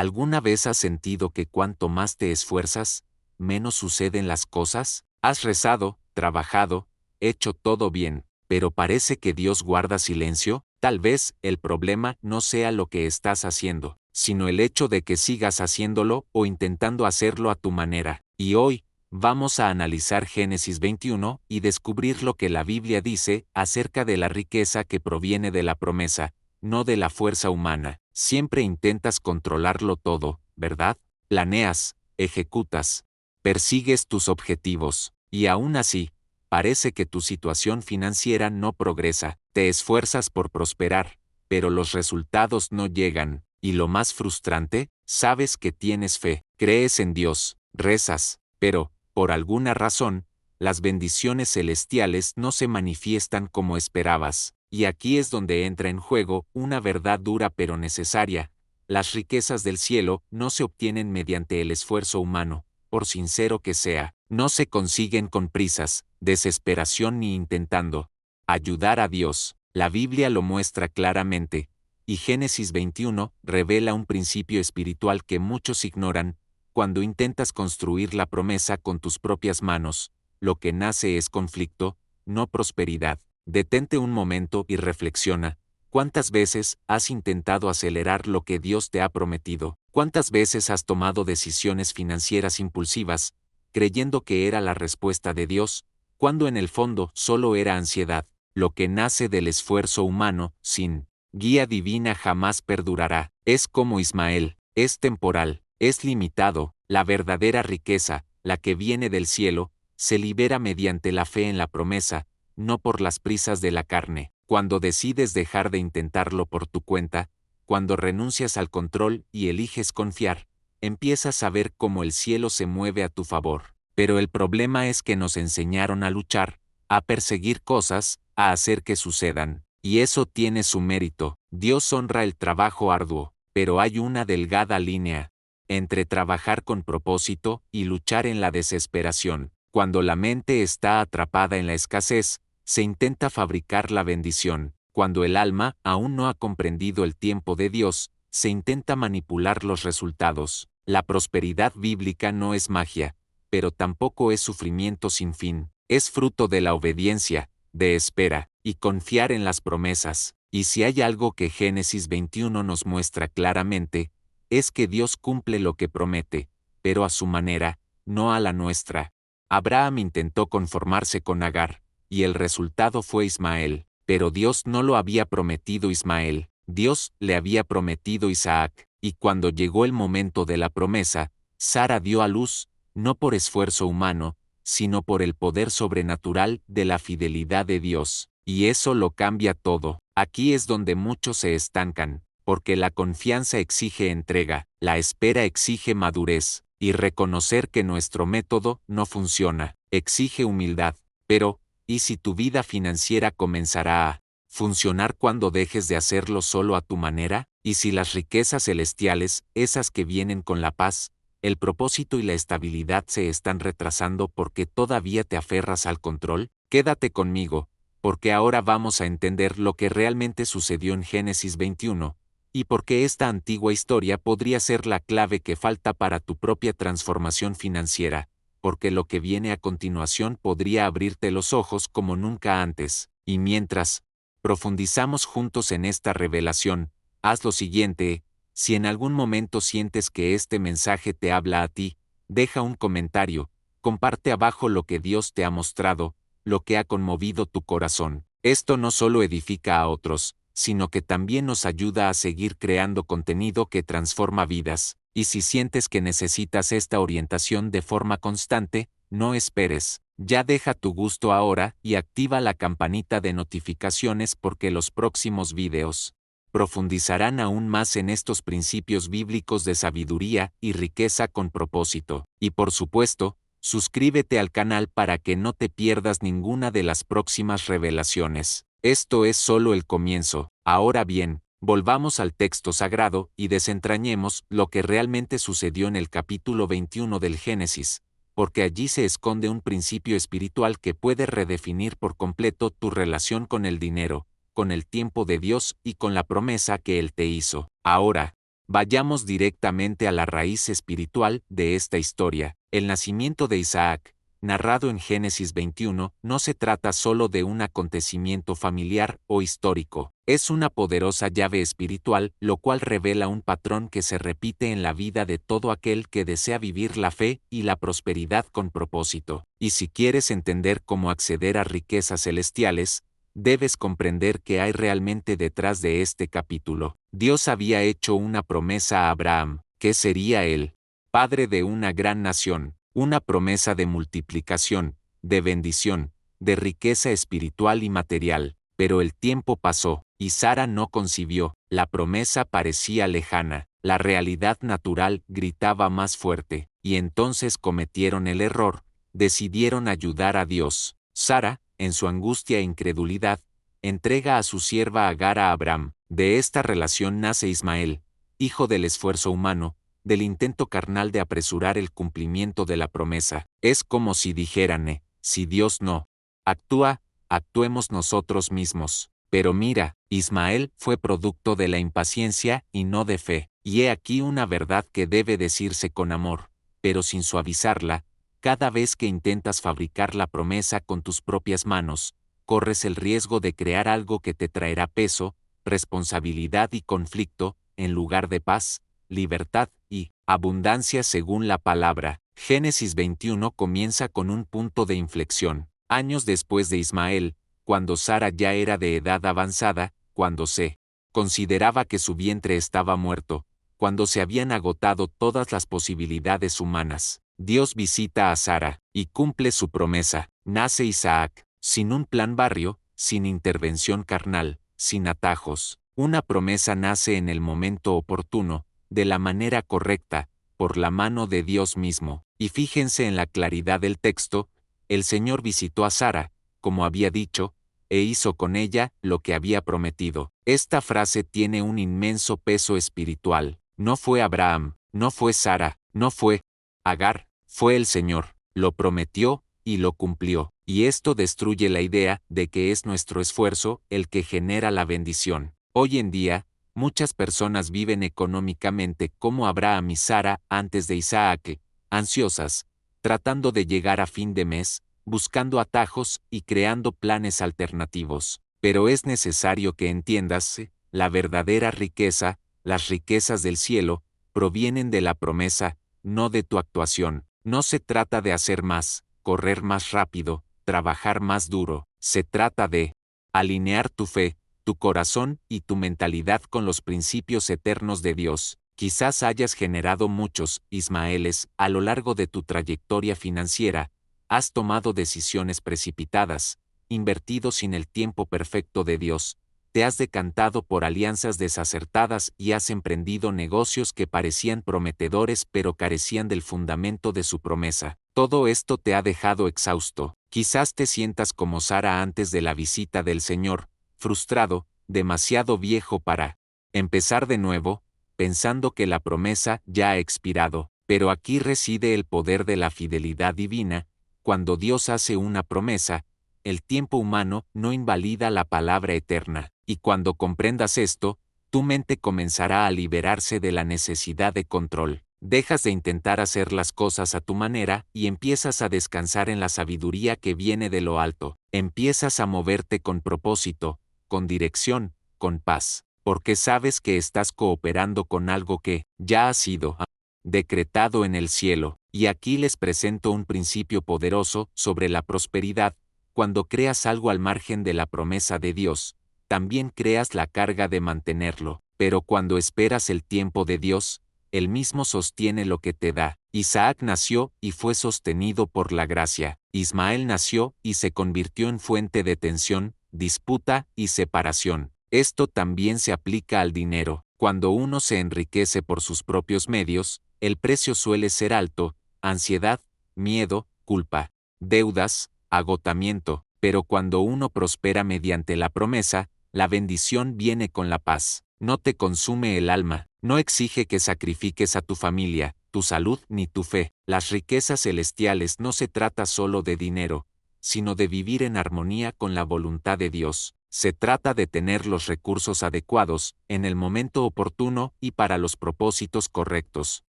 ¿Alguna vez has sentido que cuanto más te esfuerzas, menos suceden las cosas? Has rezado, trabajado, hecho todo bien, pero parece que Dios guarda silencio. Tal vez el problema no sea lo que estás haciendo, sino el hecho de que sigas haciéndolo o intentando hacerlo a tu manera. Y hoy, vamos a analizar Génesis 21 y descubrir lo que la Biblia dice acerca de la riqueza que proviene de la promesa, no de la fuerza humana. Siempre intentas controlarlo todo, ¿verdad? Planeas, ejecutas, persigues tus objetivos, y aún así, parece que tu situación financiera no progresa. Te esfuerzas por prosperar, pero los resultados no llegan, y lo más frustrante, sabes que tienes fe, crees en Dios, rezas, pero, por alguna razón, las bendiciones celestiales no se manifiestan como esperabas. Y aquí es donde entra en juego una verdad dura pero necesaria. Las riquezas del cielo no se obtienen mediante el esfuerzo humano, por sincero que sea, no se consiguen con prisas, desesperación ni intentando ayudar a Dios. La Biblia lo muestra claramente, y Génesis 21 revela un principio espiritual que muchos ignoran. Cuando intentas construir la promesa con tus propias manos, lo que nace es conflicto, no prosperidad. Detente un momento y reflexiona. ¿Cuántas veces has intentado acelerar lo que Dios te ha prometido? ¿Cuántas veces has tomado decisiones financieras impulsivas, creyendo que era la respuesta de Dios, cuando en el fondo solo era ansiedad? Lo que nace del esfuerzo humano, sin guía divina jamás perdurará. Es como Ismael, es temporal, es limitado. La verdadera riqueza, la que viene del cielo, se libera mediante la fe en la promesa, no por las prisas de la carne. Cuando decides dejar de intentarlo por tu cuenta, cuando renuncias al control y eliges confiar, empiezas a ver cómo el cielo se mueve a tu favor. Pero el problema es que nos enseñaron a luchar, a perseguir cosas, a hacer que sucedan. Y eso tiene su mérito. Dios honra el trabajo arduo, pero hay una delgada línea entre trabajar con propósito y luchar en la desesperación. Cuando la mente está atrapada en la escasez, se intenta fabricar la bendición. Cuando el alma aún no ha comprendido el tiempo de Dios, se intenta manipular los resultados. La prosperidad bíblica no es magia, pero tampoco es sufrimiento sin fin. Es fruto de la obediencia, de espera, y confiar en las promesas. Y si hay algo que Génesis 21 nos muestra claramente, es que Dios cumple lo que promete, pero a su manera, no a la nuestra. Abraham intentó conformarse con Agar, y el resultado fue Ismael, pero Dios no lo había prometido Ismael, Dios le había prometido Isaac, y cuando llegó el momento de la promesa, Sara dio a luz, no por esfuerzo humano, sino por el poder sobrenatural de la fidelidad de Dios, y eso lo cambia todo. Aquí es donde muchos se estancan, porque la confianza exige entrega, la espera exige madurez, y reconocer que nuestro método no funciona, exige humildad. Pero, ¿y si tu vida financiera comenzará a funcionar cuando dejes de hacerlo solo a tu manera? ¿Y si las riquezas celestiales, esas que vienen con la paz, el propósito y la estabilidad se están retrasando porque todavía te aferras al control? Quédate conmigo, porque ahora vamos a entender lo que realmente sucedió en Génesis 21, y por qué esta antigua historia podría ser la clave que falta para tu propia transformación financiera, porque lo que viene a continuación podría abrirte los ojos como nunca antes. Y mientras profundizamos juntos en esta revelación, haz lo siguiente: si en algún momento sientes que este mensaje te habla a ti, deja un comentario, comparte abajo lo que Dios te ha mostrado, lo que ha conmovido tu corazón. Esto no solo edifica a otros, sino que también nos ayuda a seguir creando contenido que transforma vidas. Y si sientes que necesitas esta orientación de forma constante, no esperes. Ya deja tu gusto ahora y activa la campanita de notificaciones porque los próximos videos profundizarán aún más en estos principios bíblicos de sabiduría y riqueza con propósito. Y por supuesto, suscríbete al canal para que no te pierdas ninguna de las próximas revelaciones. Esto es solo el comienzo. Ahora bien, volvamos al texto sagrado y desentrañemos lo que realmente sucedió en el capítulo 21 del Génesis, porque allí se esconde un principio espiritual que puede redefinir por completo tu relación con el dinero, con el tiempo de Dios y con la promesa que Él te hizo. Ahora, Vayamos directamente a la raíz espiritual de esta historia. El nacimiento de Isaac, narrado en Génesis 21, no se trata solo de un acontecimiento familiar o histórico. Es una poderosa llave espiritual, lo cual revela un patrón que se repite en la vida de todo aquel que desea vivir la fe y la prosperidad con propósito. Y si quieres entender cómo acceder a riquezas celestiales, debes comprender qué hay realmente detrás de este capítulo. Dios había hecho una promesa a Abraham, que sería el padre de una gran nación, una promesa de multiplicación, de bendición, de riqueza espiritual y material. Pero el tiempo pasó, y Sara no concibió, la promesa parecía lejana, la realidad natural gritaba más fuerte, y entonces cometieron el error, decidieron ayudar a Dios. Sara, en su angustia e incredulidad, entrega a su sierva Agar a Abraham. De esta relación nace Ismael, hijo del esfuerzo humano, del intento carnal de apresurar el cumplimiento de la promesa. Es como si dijeran, si Dios no actúa, actuemos nosotros mismos. Pero mira, Ismael fue producto de la impaciencia y no de fe. Y he aquí una verdad que debe decirse con amor, pero sin suavizarla. Cada vez que intentas fabricar la promesa con tus propias manos, corres el riesgo de crear algo que te traerá peso, responsabilidad y conflicto, en lugar de paz, libertad y abundancia según la palabra. Génesis 21 comienza con un punto de inflexión. Años después de Ismael, cuando Sara ya era de edad avanzada, cuando se consideraba que su vientre estaba muerto, cuando se habían agotado todas las posibilidades humanas, Dios visita a Sara y cumple su promesa. Nace Isaac, sin un plan barrio, sin intervención carnal, sin atajos. Una promesa nace en el momento oportuno, de la manera correcta, por la mano de Dios mismo. Y fíjense en la claridad del texto, el Señor visitó a Sara, como había dicho, e hizo con ella lo que había prometido. Esta frase tiene un inmenso peso espiritual. No fue Abraham, no fue Sara, no fue Agar, fue el Señor. Lo prometió y lo cumplió. Y esto destruye la idea de que es nuestro esfuerzo el que genera la bendición. Hoy en día, muchas personas viven económicamente como Abraham y Sara antes de Isaac, ansiosas, tratando de llegar a fin de mes, buscando atajos y creando planes alternativos. Pero es necesario que entiendas, la verdadera riqueza, las riquezas del cielo, provienen de la promesa, no de tu actuación. No se trata de hacer más, correr más rápido, trabajar más duro. Se trata de alinear tu fe, tu corazón y tu mentalidad con los principios eternos de Dios. Quizás hayas generado muchos Ismaeles a lo largo de tu trayectoria financiera, has tomado decisiones precipitadas, invertido sin el tiempo perfecto de Dios, te has decantado por alianzas desacertadas y has emprendido negocios que parecían prometedores pero carecían del fundamento de su promesa. Todo esto te ha dejado exhausto. Quizás te sientas como Sara antes de la visita del Señor, frustrado, demasiado viejo para empezar de nuevo, pensando que la promesa ya ha expirado. Pero aquí reside el poder de la fidelidad divina. Cuando Dios hace una promesa, el tiempo humano no invalida la palabra eterna. Y cuando comprendas esto, tu mente comenzará a liberarse de la necesidad de control. Dejas de intentar hacer las cosas a tu manera y empiezas a descansar en la sabiduría que viene de lo alto. Empiezas a moverte con propósito, con dirección, con paz, porque sabes que estás cooperando con algo que ya ha sido decretado en el cielo. Y aquí les presento un principio poderoso sobre la prosperidad. Cuando creas algo al margen de la promesa de Dios, también creas la carga de mantenerlo. Pero cuando esperas el tiempo de Dios, Él mismo sostiene lo que te da. Isaac nació y fue sostenido por la gracia. Ismael nació y se convirtió en fuente de tensión, disputa y separación. Esto también se aplica al dinero. Cuando uno se enriquece por sus propios medios, el precio suele ser alto: ansiedad, miedo, culpa, deudas, agotamiento. Pero cuando uno prospera mediante la promesa, la bendición viene con la paz. No te consume el alma, no exige que sacrifiques a tu familia, tu salud ni tu fe. Las riquezas celestiales no se trata solo de dinero, sino de vivir en armonía con la voluntad de Dios. Se trata de tener los recursos adecuados, en el momento oportuno y para los propósitos correctos.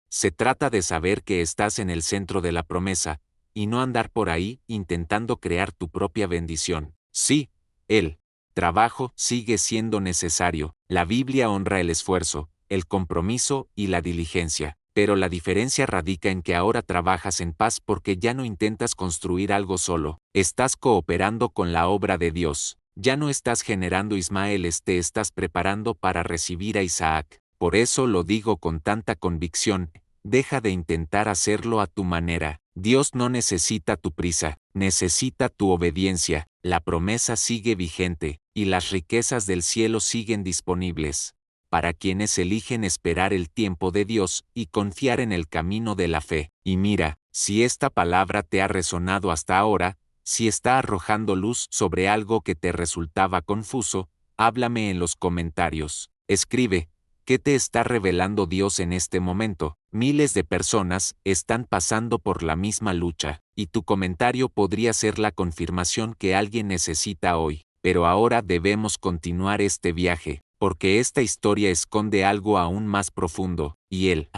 Se trata de saber que estás en el centro de la promesa, y no andar por ahí intentando crear tu propia bendición. Sí, el trabajo sigue siendo necesario. La Biblia honra el esfuerzo, el compromiso y la diligencia. Pero la diferencia radica en que ahora trabajas en paz porque ya no intentas construir algo solo. Estás cooperando con la obra de Dios. Ya no estás generando Ismaeles, te estás preparando para recibir a Isaac. Por eso lo digo con tanta convicción, deja de intentar hacerlo a tu manera. Dios no necesita tu prisa, necesita tu obediencia. La promesa sigue vigente, y las riquezas del cielo siguen disponibles para quienes eligen esperar el tiempo de Dios y confiar en el camino de la fe. Y mira, si esta palabra te ha resonado hasta ahora, si está arrojando luz sobre algo que te resultaba confuso, háblame en los comentarios. Escribe, ¿qué te está revelando Dios en este momento? Miles de personas están pasando por la misma lucha, y tu comentario podría ser la confirmación que alguien necesita hoy. Pero ahora debemos continuar este viaje, porque esta historia esconde algo aún más profundo, y el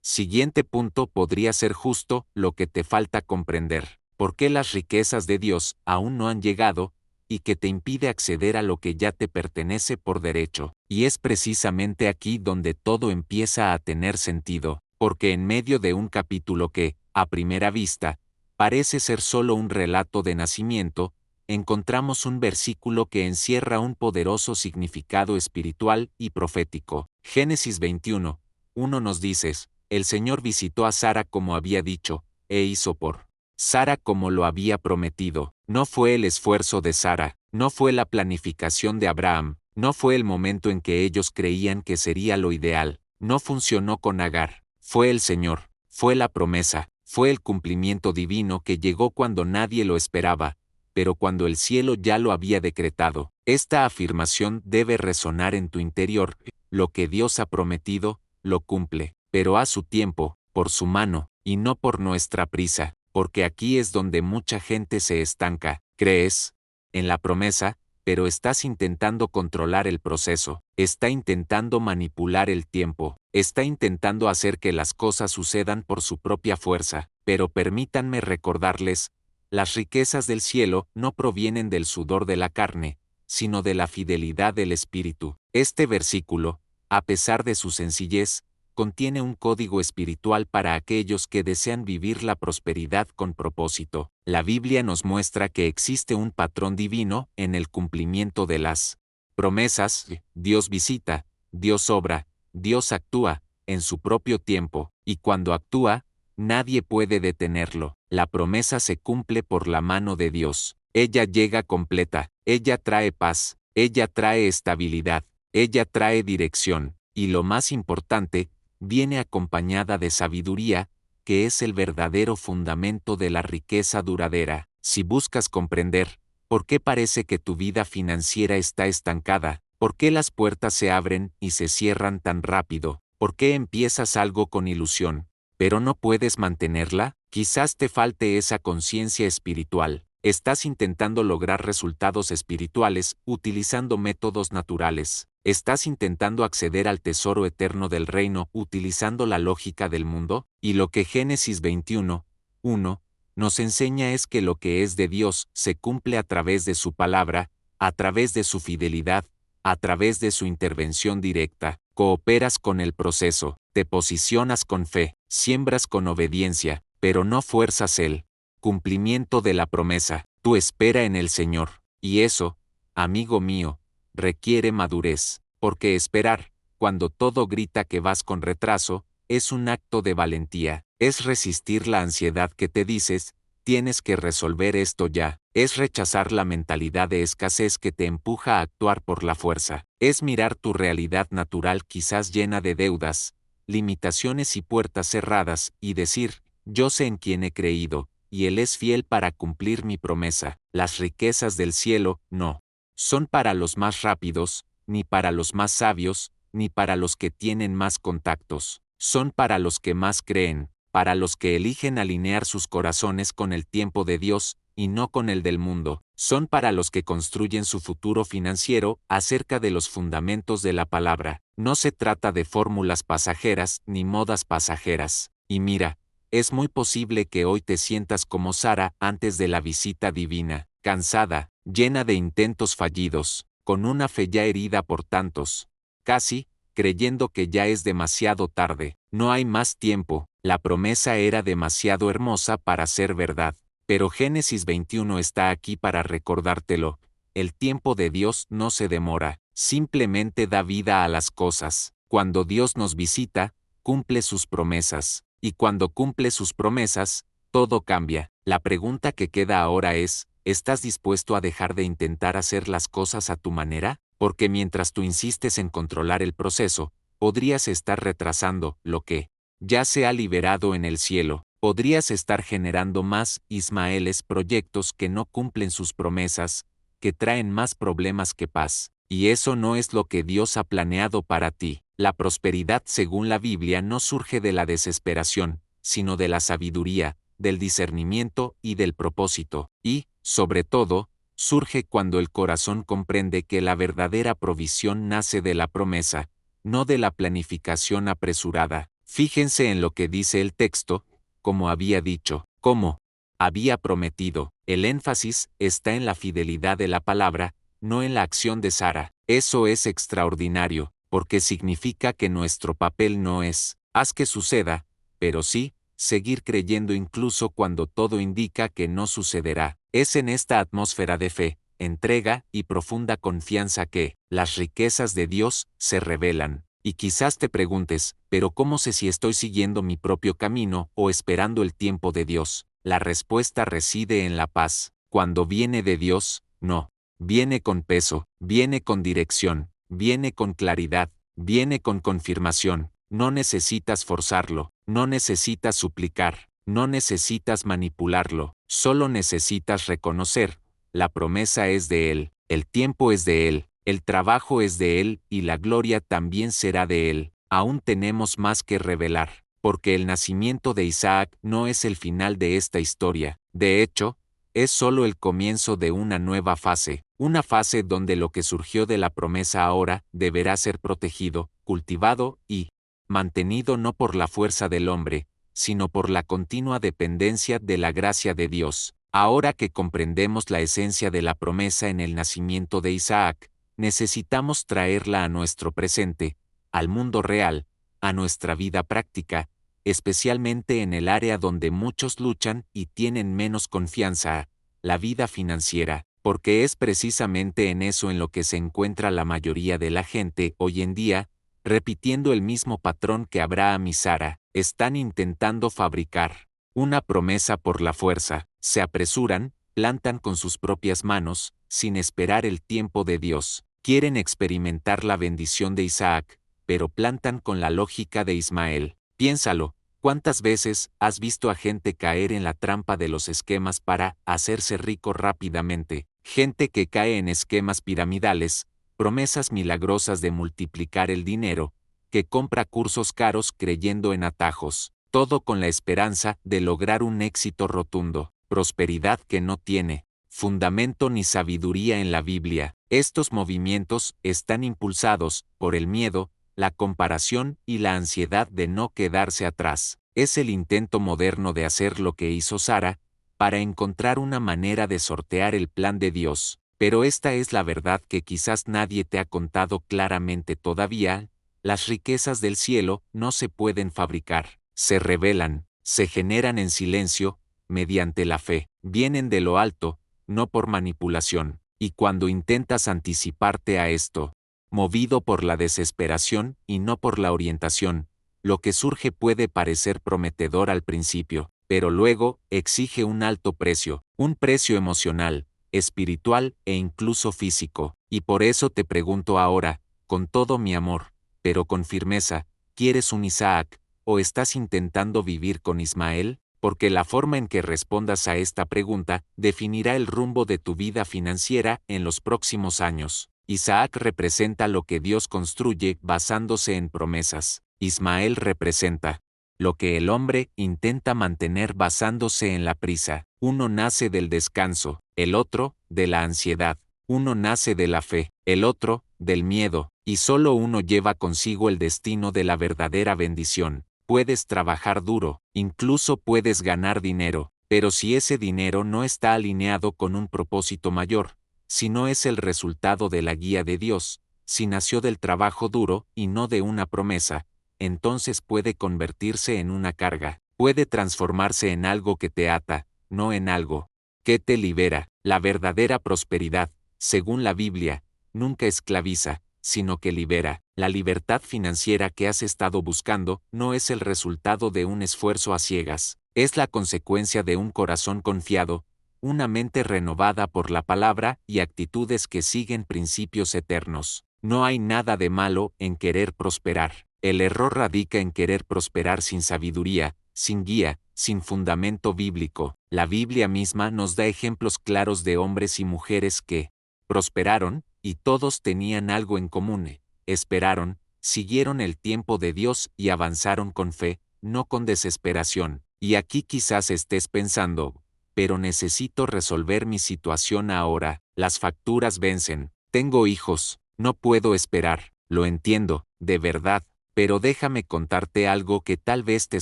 siguiente punto podría ser justo lo que te falta comprender. ¿Por qué las riquezas de Dios aún no han llegado, y que te impide acceder a lo que ya te pertenece por derecho? Y es precisamente aquí donde todo empieza a tener sentido, porque en medio de un capítulo que, a primera vista, parece ser solo un relato de nacimiento, encontramos un versículo que encierra un poderoso significado espiritual y profético. Génesis 21:1 nos dice, el Señor visitó a Sara como había dicho, e hizo por Sara como lo había prometido. No fue el esfuerzo de Sara, no fue la planificación de Abraham, no fue el momento en que ellos creían que sería lo ideal, no funcionó con Agar, fue el Señor, fue la promesa, fue el cumplimiento divino que llegó cuando nadie lo esperaba, pero cuando el cielo ya lo había decretado. Esta afirmación debe resonar en tu interior, lo que Dios ha prometido, lo cumple, pero a su tiempo, por su mano, y no por nuestra prisa. Porque aquí es donde mucha gente se estanca. Crees en la promesa, pero estás intentando controlar el proceso, está intentando manipular el tiempo, está intentando hacer que las cosas sucedan por su propia fuerza. Pero permítanme recordarles, las riquezas del cielo no provienen del sudor de la carne, sino de la fidelidad del Espíritu. Este versículo, a pesar de su sencillez, contiene un código espiritual para aquellos que desean vivir la prosperidad con propósito. La Biblia nos muestra que existe un patrón divino en el cumplimiento de las promesas. Dios visita, Dios obra, Dios actúa, en su propio tiempo, y cuando actúa, nadie puede detenerlo. La promesa se cumple por la mano de Dios. Ella llega completa, ella trae paz, ella trae estabilidad, ella trae dirección, y lo más importante, viene acompañada de sabiduría, que es el verdadero fundamento de la riqueza duradera. Si buscas comprender por qué parece que tu vida financiera está estancada, por qué las puertas se abren y se cierran tan rápido, por qué empiezas algo con ilusión, pero no puedes mantenerla, quizás te falte esa conciencia espiritual. Estás intentando lograr resultados espirituales utilizando métodos naturales. ¿Estás intentando acceder al tesoro eterno del reino utilizando la lógica del mundo? Y lo que Génesis 21:1 nos enseña es que lo que es de Dios se cumple a través de su palabra, a través de su fidelidad, a través de su intervención directa. Cooperas con el proceso, te posicionas con fe, siembras con obediencia, pero no fuerzas el cumplimiento de la promesa. Tú espera en el Señor, y eso, amigo mío, requiere madurez, porque esperar, cuando todo grita que vas con retraso, es un acto de valentía, es resistir la ansiedad que te dices, tienes que resolver esto ya, es rechazar la mentalidad de escasez que te empuja a actuar por la fuerza, es mirar tu realidad natural quizás llena de deudas, limitaciones y puertas cerradas, y decir, yo sé en quién he creído, y Él es fiel para cumplir mi promesa. Las riquezas del cielo, no son para los más rápidos, ni para los más sabios, ni para los que tienen más contactos. Son para los que más creen, para los que eligen alinear sus corazones con el tiempo de Dios, y no con el del mundo. Son para los que construyen su futuro financiero acerca de los fundamentos de la palabra. No se trata de fórmulas pasajeras ni modas pasajeras. Y mira, es muy posible que hoy te sientas como Sara antes de la visita divina, cansada, llena de intentos fallidos, con una fe ya herida por tantos, casi, creyendo que ya es demasiado tarde. No hay más tiempo, la promesa era demasiado hermosa para ser verdad. Pero Génesis 21 está aquí para recordártelo. El tiempo de Dios no se demora, simplemente da vida a las cosas. Cuando Dios nos visita, cumple sus promesas. Y cuando cumple sus promesas, todo cambia. La pregunta que queda ahora es, ¿estás dispuesto a dejar de intentar hacer las cosas a tu manera? Porque mientras tú insistes en controlar el proceso, podrías estar retrasando lo que ya se ha liberado en el cielo. Podrías estar generando más Ismaeles proyectos que no cumplen sus promesas, que traen más problemas que paz. Y eso no es lo que Dios ha planeado para ti. La prosperidad según la Biblia no surge de la desesperación, sino de la sabiduría, del discernimiento y del propósito. Y, sobre todo, surge cuando el corazón comprende que la verdadera provisión nace de la promesa, no de la planificación apresurada. Fíjense en lo que dice el texto, como había dicho, como había prometido. El énfasis está en la fidelidad de la palabra, no en la acción de Sara. Eso es extraordinario, porque significa que nuestro papel no es, haz que suceda, pero sí, seguir creyendo incluso cuando todo indica que no sucederá. Es en esta atmósfera de fe, entrega y profunda confianza que las riquezas de Dios se revelan. Y quizás te preguntes, ¿pero cómo sé si estoy siguiendo mi propio camino o esperando el tiempo de Dios? La respuesta reside en la paz. Cuando viene de Dios, no. Viene con peso, viene con dirección, viene con claridad, viene con confirmación. No necesitas forzarlo, no necesitas suplicar, no necesitas manipularlo, solo necesitas reconocer. La promesa es de Él, el tiempo es de Él. El trabajo es de Él y la gloria también será de Él. Aún tenemos más que revelar, porque el nacimiento de Isaac no es el final de esta historia. De hecho, es solo el comienzo de una nueva fase, una fase donde lo que surgió de la promesa ahora deberá ser protegido, cultivado y mantenido no por la fuerza del hombre, sino por la continua dependencia de la gracia de Dios. Ahora que comprendemos la esencia de la promesa en el nacimiento de Isaac, necesitamos traerla a nuestro presente, al mundo real, a nuestra vida práctica, especialmente en el área donde muchos luchan y tienen menos confianza, la vida financiera, porque es precisamente en eso en lo que se encuentra la mayoría de la gente hoy en día, repitiendo el mismo patrón que Abraham y Sara. Están intentando fabricar una promesa por la fuerza, se apresuran, plantan con sus propias manos, sin esperar el tiempo de Dios. Quieren experimentar la bendición de Isaac, pero plantan con la lógica de Ismael. Piénsalo, ¿cuántas veces has visto a gente caer en la trampa de los esquemas para hacerse rico rápidamente? Gente que cae en esquemas piramidales, promesas milagrosas de multiplicar el dinero, que compra cursos caros creyendo en atajos, todo con la esperanza de lograr un éxito rotundo, prosperidad que no tiene fundamento ni sabiduría en la Biblia. Estos movimientos están impulsados por el miedo, la comparación y la ansiedad de no quedarse atrás. Es el intento moderno de hacer lo que hizo Sara, para encontrar una manera de sortear el plan de Dios. Pero esta es la verdad que quizás nadie te ha contado claramente todavía: las riquezas del cielo no se pueden fabricar, se revelan, se generan en silencio, mediante la fe, vienen de lo alto, no por manipulación. Y cuando intentas anticiparte a esto, movido por la desesperación y no por la orientación, lo que surge puede parecer prometedor al principio, pero luego exige un alto precio, un precio emocional, espiritual e incluso físico. Y por eso te pregunto ahora, con todo mi amor, pero con firmeza, ¿quieres un Isaac, o estás intentando vivir con Ismael? Porque la forma en que respondas a esta pregunta definirá el rumbo de tu vida financiera en los próximos años. Isaac representa lo que Dios construye basándose en promesas. Ismael representa lo que el hombre intenta mantener basándose en la prisa. Uno nace del descanso, el otro, de la ansiedad. Uno nace de la fe, el otro, del miedo, y solo uno lleva consigo el destino de la verdadera bendición. Puedes trabajar duro, incluso puedes ganar dinero, pero si ese dinero no está alineado con un propósito mayor, si no es el resultado de la guía de Dios, si nació del trabajo duro y no de una promesa, entonces puede convertirse en una carga, puede transformarse en algo que te ata, no en algo que te libera. La verdadera prosperidad, según la Biblia, nunca esclaviza, sino que libera. La libertad financiera que has estado buscando no es el resultado de un esfuerzo a ciegas, es la consecuencia de un corazón confiado, una mente renovada por la palabra y actitudes que siguen principios eternos. No hay nada de malo en querer prosperar. El error radica en querer prosperar sin sabiduría, sin guía, sin fundamento bíblico. La Biblia misma nos da ejemplos claros de hombres y mujeres que prosperaron, y todos tenían algo en común. Esperaron, siguieron el tiempo de Dios y avanzaron con fe, no con desesperación. Y aquí quizás estés pensando, pero necesito resolver mi situación ahora, las facturas vencen, tengo hijos, no puedo esperar. Lo entiendo, de verdad, pero déjame contarte algo que tal vez te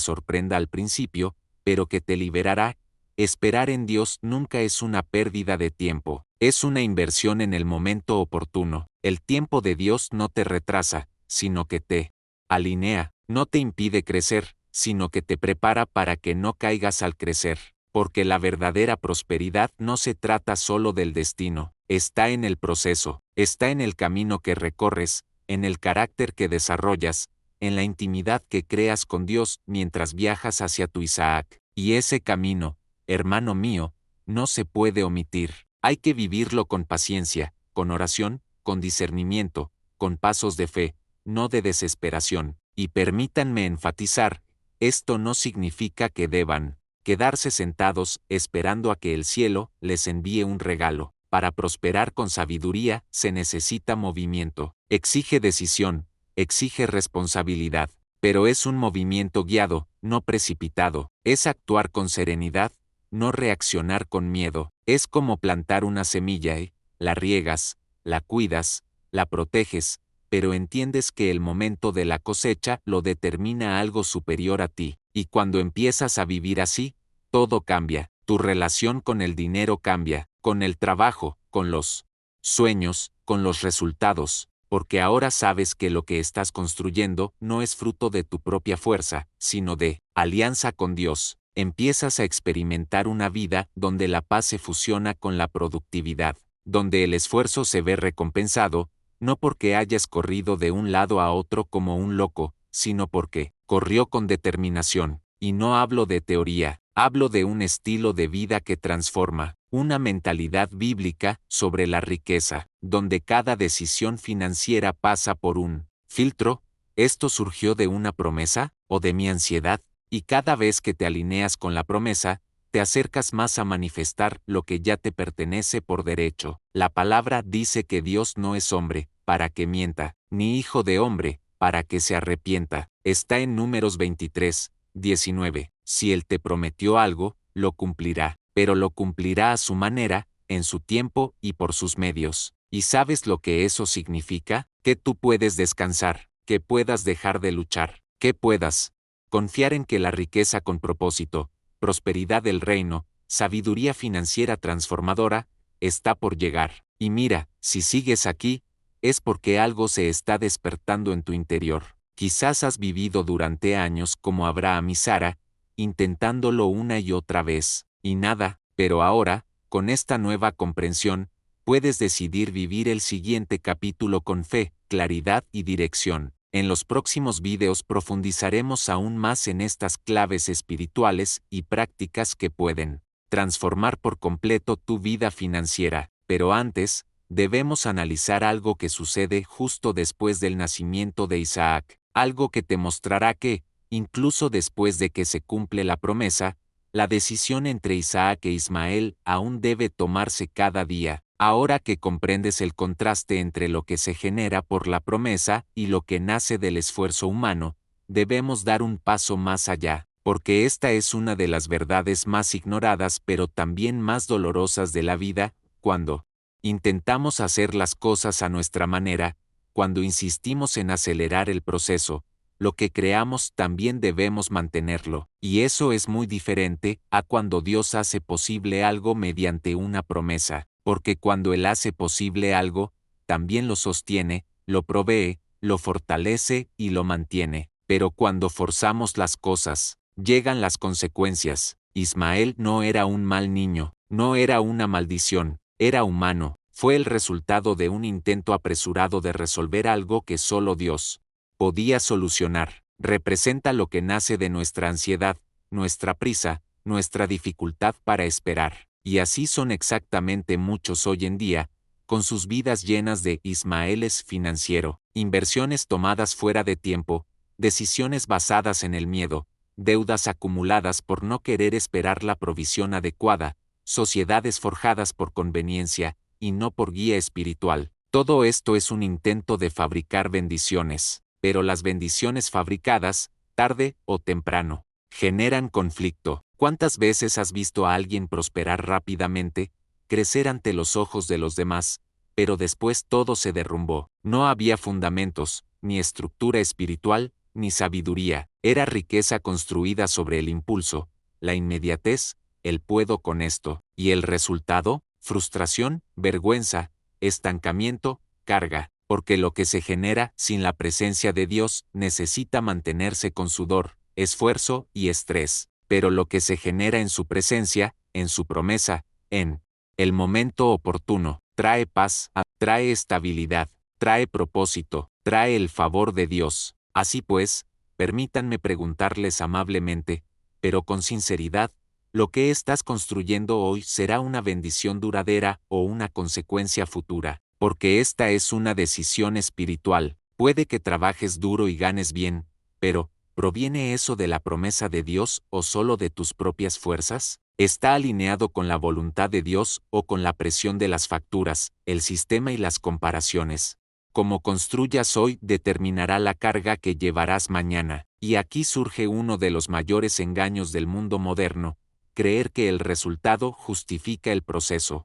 sorprenda al principio, pero que te liberará. Esperar en Dios nunca es una pérdida de tiempo, es una inversión en el momento oportuno. El tiempo de Dios no te retrasa, sino que te alinea, no te impide crecer, sino que te prepara para que no caigas al crecer. Porque la verdadera prosperidad no se trata solo del destino, está en el proceso, está en el camino que recorres, en el carácter que desarrollas, en la intimidad que creas con Dios mientras viajas hacia tu Isaac. Y ese camino, hermano mío, no se puede omitir. Hay que vivirlo con paciencia, con oración, con discernimiento, con pasos de fe, no de desesperación. Y permítanme enfatizar, esto no significa que deban quedarse sentados esperando a que el cielo les envíe un regalo. Para prosperar con sabiduría se necesita movimiento, exige decisión, exige responsabilidad, pero es un movimiento guiado, no precipitado, es actuar con serenidad, no reaccionar con miedo, es como plantar una semilla la riegas, la cuidas, la proteges, pero entiendes que el momento de la cosecha lo determina algo superior a ti, y cuando empiezas a vivir así, todo cambia, tu relación con el dinero cambia, con el trabajo, con los sueños, con los resultados, porque ahora sabes que lo que estás construyendo no es fruto de tu propia fuerza, sino de alianza con Dios. Empiezas a experimentar una vida donde la paz se fusiona con la productividad, donde el esfuerzo se ve recompensado, no porque hayas corrido de un lado a otro como un loco, sino porque corrió con determinación. Y no hablo de teoría, hablo de un estilo de vida que transforma, una mentalidad bíblica sobre la riqueza, donde cada decisión financiera pasa por un filtro. ¿Esto surgió de una promesa o de mi ansiedad? Y cada vez que te alineas con la promesa, te acercas más a manifestar lo que ya te pertenece por derecho. La palabra dice que Dios no es hombre, para que mienta, ni hijo de hombre, para que se arrepienta. Está en Números 23, 19. Si Él te prometió algo, lo cumplirá, pero lo cumplirá a su manera, en su tiempo y por sus medios. ¿Y sabes lo que eso significa? Que tú puedes descansar, que puedas dejar de luchar, que puedas confiar en que la riqueza con propósito, prosperidad del reino, sabiduría financiera transformadora, está por llegar. Y mira, si sigues aquí, es porque algo se está despertando en tu interior. Quizás has vivido durante años como Abraham y Sara, intentándolo una y otra vez, y nada, pero ahora, con esta nueva comprensión, puedes decidir vivir el siguiente capítulo con fe, claridad y dirección. En los próximos videos profundizaremos aún más en estas claves espirituales y prácticas que pueden transformar por completo tu vida financiera. Pero antes, debemos analizar algo que sucede justo después del nacimiento de Isaac, algo que te mostrará que, incluso después de que se cumple la promesa, la decisión entre Isaac e Ismael aún debe tomarse cada día. Ahora que comprendes el contraste entre lo que se genera por la promesa y lo que nace del esfuerzo humano, debemos dar un paso más allá. porque esta es una de las verdades más ignoradas pero también más dolorosas de la vida, cuando intentamos hacer las cosas a nuestra manera, cuando insistimos en acelerar el proceso, lo que creamos también debemos mantenerlo, y eso es muy diferente a cuando Dios hace posible algo mediante una promesa, porque cuando Él hace posible algo, también lo sostiene, lo provee, lo fortalece y lo mantiene. Pero cuando forzamos las cosas, llegan las consecuencias. Ismael no era un mal niño, no era una maldición, era humano, fue el resultado de un intento apresurado de resolver algo que solo Dios podía solucionar. Representa lo que nace de nuestra ansiedad, nuestra prisa, nuestra dificultad para esperar. Y así son exactamente muchos hoy en día, con sus vidas llenas de Ismaeles financiero, inversiones tomadas fuera de tiempo, decisiones basadas en el miedo, deudas acumuladas por no querer esperar la provisión adecuada, sociedades forjadas por conveniencia, y no por guía espiritual. Todo esto es un intento de fabricar bendiciones, pero las bendiciones fabricadas, tarde o temprano, generan conflicto. ¿Cuántas veces has visto a alguien prosperar rápidamente, crecer ante los ojos de los demás, pero después todo se derrumbó? No había fundamentos, ni estructura espiritual, ni sabiduría. Era riqueza construida sobre el impulso, la inmediatez, el puedo con esto. ¿Y el resultado? Frustración, vergüenza, estancamiento, carga, porque lo que se genera sin la presencia de Dios necesita mantenerse con sudor, esfuerzo y estrés, pero lo que se genera en su presencia, en su promesa, en el momento oportuno, trae paz, trae estabilidad, trae propósito, trae el favor de Dios. Así pues, permítanme preguntarles amablemente, pero con sinceridad, ¿lo que estás construyendo hoy será una bendición duradera o una consecuencia futura? Porque esta es una decisión espiritual. Puede que trabajes duro y ganes bien, pero ¿proviene eso de la promesa de Dios o solo de tus propias fuerzas? ¿Está alineado con la voluntad de Dios o con la presión de las facturas, el sistema y las comparaciones? Como construyas hoy determinará la carga que llevarás mañana. Y aquí surge uno de los mayores engaños del mundo moderno, creer que el resultado justifica el proceso.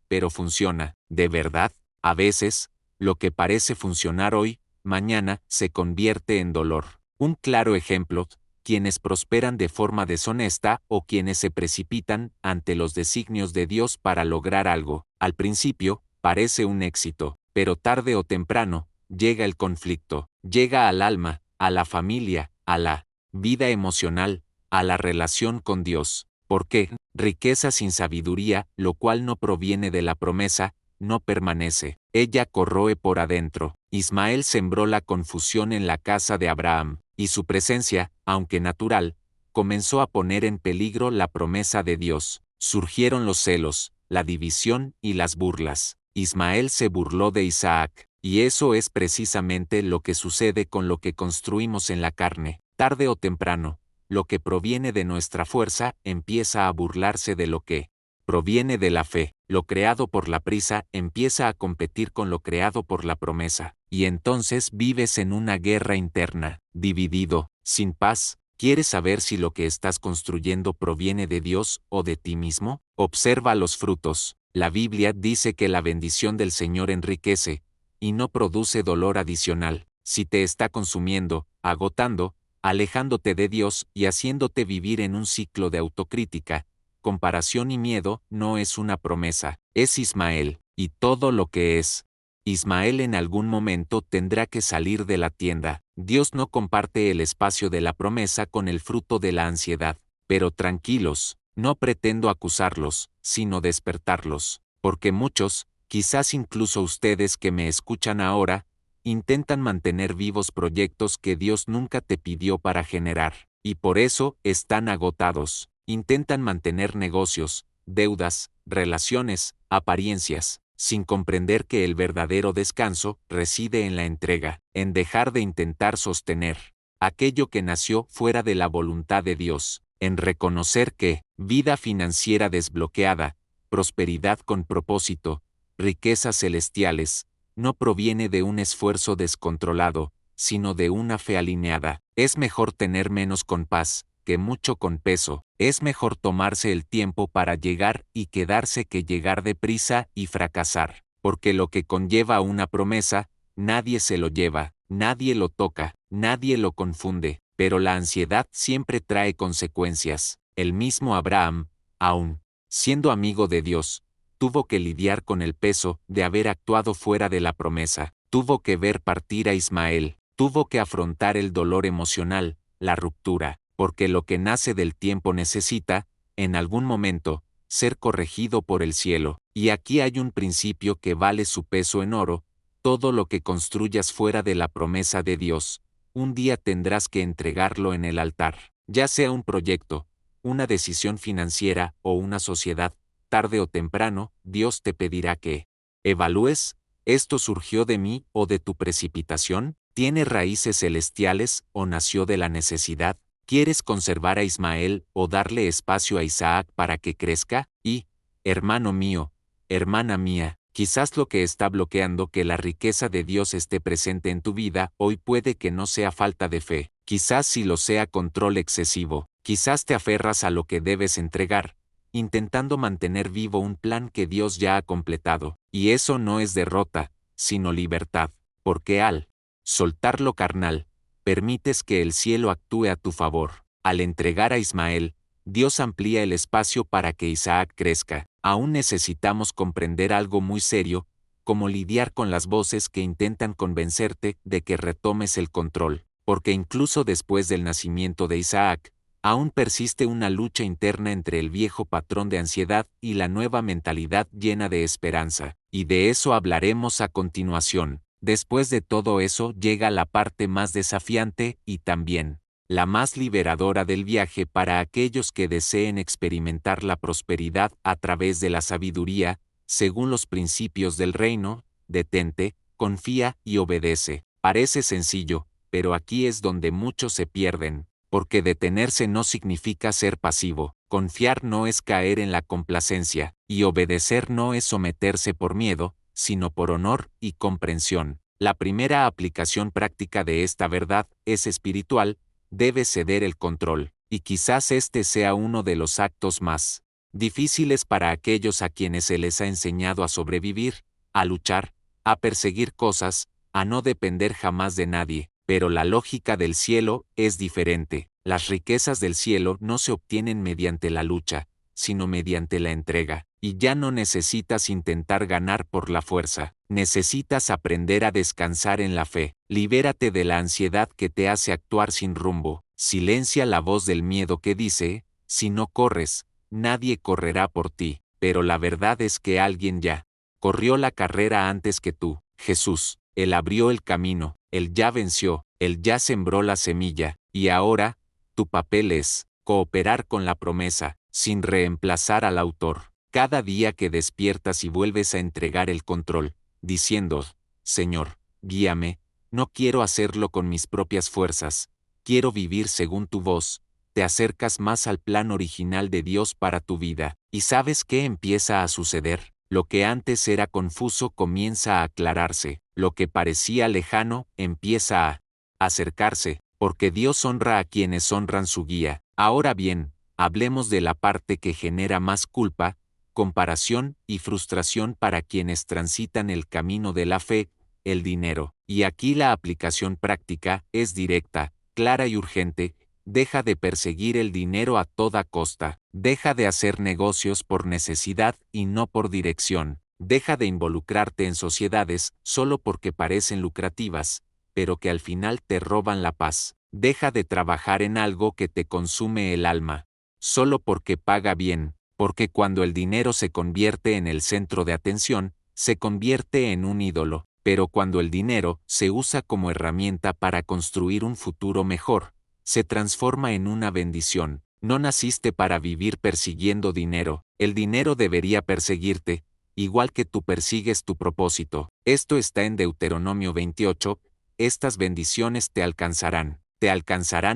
Pero funciona, ¿de verdad? A veces, lo que parece funcionar hoy, mañana, se convierte en dolor. Un claro ejemplo, quienes prosperan de forma deshonesta o quienes se precipitan ante los designios de Dios para lograr algo. Al principio, parece un éxito, pero tarde o temprano, llega el conflicto, llega al alma, a la familia, a la vida emocional, a la relación con Dios. ¿Por qué? Riqueza sin sabiduría, lo cual no proviene de la promesa, no permanece. Ella corroe por adentro. Ismael sembró la confusión en la casa de Abraham, y su presencia, aunque natural, comenzó a poner en peligro la promesa de Dios. Surgieron los celos, la división y las burlas. Ismael se burló de Isaac, y eso es precisamente lo que sucede con lo que construimos en la carne. Tarde o temprano, lo que proviene de nuestra fuerza empieza a burlarse de lo que proviene de la fe. Lo creado por la prisa empieza a competir con lo creado por la promesa. Y entonces vives en una guerra interna, dividido, sin paz. ¿Quieres saber si lo que estás construyendo proviene de Dios o de ti mismo? Observa los frutos. La Biblia dice que la bendición del Señor enriquece, y no produce dolor adicional. Si te está consumiendo, agotando, alejándote de Dios y haciéndote vivir en un ciclo de autocrítica, comparación y miedo, no es una promesa, es Ismael, y todo lo que es. Ismael en algún momento tendrá que salir de la tienda. Dios no comparte el espacio de la promesa con el fruto de la ansiedad. Pero tranquilos, no pretendo acusarlos, sino despertarlos, porque muchos, quizás incluso ustedes que me escuchan ahora, intentan mantener vivos proyectos que Dios nunca te pidió para generar, y por eso están agotados. Intentan mantener negocios, deudas, relaciones, apariencias, sin comprender que el verdadero descanso reside en la entrega, en dejar de intentar sostener aquello que nació fuera de la voluntad de Dios, en reconocer que vida financiera desbloqueada, prosperidad con propósito, riquezas celestiales, no proviene de un esfuerzo descontrolado, sino de una fe alineada. Es mejor tener menos con paz, que mucho con peso. Es mejor tomarse el tiempo para llegar y quedarse que llegar deprisa y fracasar, porque lo que conlleva una promesa, nadie se lo lleva, nadie lo toca, nadie lo confunde, pero la ansiedad siempre trae consecuencias. El mismo Abraham, aún siendo amigo de Dios, tuvo que lidiar con el peso de haber actuado fuera de la promesa, tuvo que ver partir a Ismael, tuvo que afrontar el dolor emocional, la ruptura, porque lo que nace del tiempo necesita, en algún momento, ser corregido por el cielo. Y aquí hay un principio que vale su peso en oro: todo lo que construyas fuera de la promesa de Dios, un día tendrás que entregarlo en el altar. Ya sea un proyecto, una decisión financiera o una sociedad, tarde o temprano, Dios te pedirá que evalúes: ¿esto surgió de mí o de tu precipitación? ¿Tiene raíces celestiales o nació de la necesidad? ¿Quieres conservar a Ismael o darle espacio a Isaac para que crezca? Y, hermano mío, hermana mía, quizás lo que está bloqueando que la riqueza de Dios esté presente en tu vida hoy puede que no sea falta de fe, quizás sí lo sea control excesivo, quizás te aferras a lo que debes entregar, intentando mantener vivo un plan que Dios ya ha completado, y eso no es derrota, sino libertad, porque al soltar lo carnal, permites que el cielo actúe a tu favor. Al entregar a Ismael, Dios amplía el espacio para que Isaac crezca. Aún necesitamos comprender algo muy serio, como lidiar con las voces que intentan convencerte de que retomes el control, porque incluso después del nacimiento de Isaac, aún persiste una lucha interna entre el viejo patrón de ansiedad y la nueva mentalidad llena de esperanza, y de eso hablaremos a continuación. Después de todo eso llega la parte más desafiante y también la más liberadora del viaje para aquellos que deseen experimentar la prosperidad a través de la sabiduría, según los principios del reino. Detente, confía y obedece. Parece sencillo, pero aquí es donde muchos se pierden, porque detenerse no significa ser pasivo, confiar no es caer en la complacencia, y obedecer no es someterse por miedo, sino por honor y comprensión. La primera aplicación práctica de esta verdad es espiritual: debes ceder el control, y quizás este sea uno de los actos más difíciles para aquellos a quienes se les ha enseñado a sobrevivir, a luchar, a perseguir cosas, a no depender jamás de nadie. Pero la lógica del cielo es diferente. Las riquezas del cielo no se obtienen mediante la lucha, sino mediante la entrega. Y ya no necesitas intentar ganar por la fuerza, necesitas aprender a descansar en la fe. Libérate de la ansiedad que te hace actuar sin rumbo. Silencia la voz del miedo que dice: si no corres, nadie correrá por ti. Pero la verdad es que alguien ya corrió la carrera antes que tú. Jesús. Él abrió el camino, Él ya venció, Él ya sembró la semilla, y ahora, tu papel es cooperar con la promesa, sin reemplazar al autor. Cada día que despiertas y vuelves a entregar el control, diciendo: Señor, guíame, no quiero hacerlo con mis propias fuerzas, quiero vivir según tu voz, te acercas más al plan original de Dios para tu vida. ¿Y sabes qué empieza a suceder? Lo que antes era confuso comienza a aclararse, lo que parecía lejano empieza a acercarse, porque Dios honra a quienes honran su guía. Ahora bien, hablemos de la parte que genera más culpa, comparación y frustración para quienes transitan el camino de la fe: el dinero. Y aquí la aplicación práctica es directa, clara y urgente. Deja de perseguir el dinero a toda costa. Deja de hacer negocios por necesidad y no por dirección. Deja de involucrarte en sociedades solo porque parecen lucrativas, pero que al final te roban la paz. Deja de trabajar en algo que te consume el alma, solo porque paga bien, porque cuando el dinero se convierte en el centro de atención, se convierte en un ídolo. Pero cuando el dinero se usa como herramienta para construir un futuro mejor, se transforma en una bendición. No naciste para vivir persiguiendo dinero. El dinero debería perseguirte, igual que tú persigues tu propósito. Esto está en Deuteronomio 28. Estas bendiciones te alcanzarán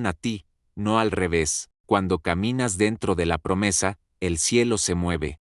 a ti, no al revés. Cuando caminas dentro de la promesa, el cielo se mueve.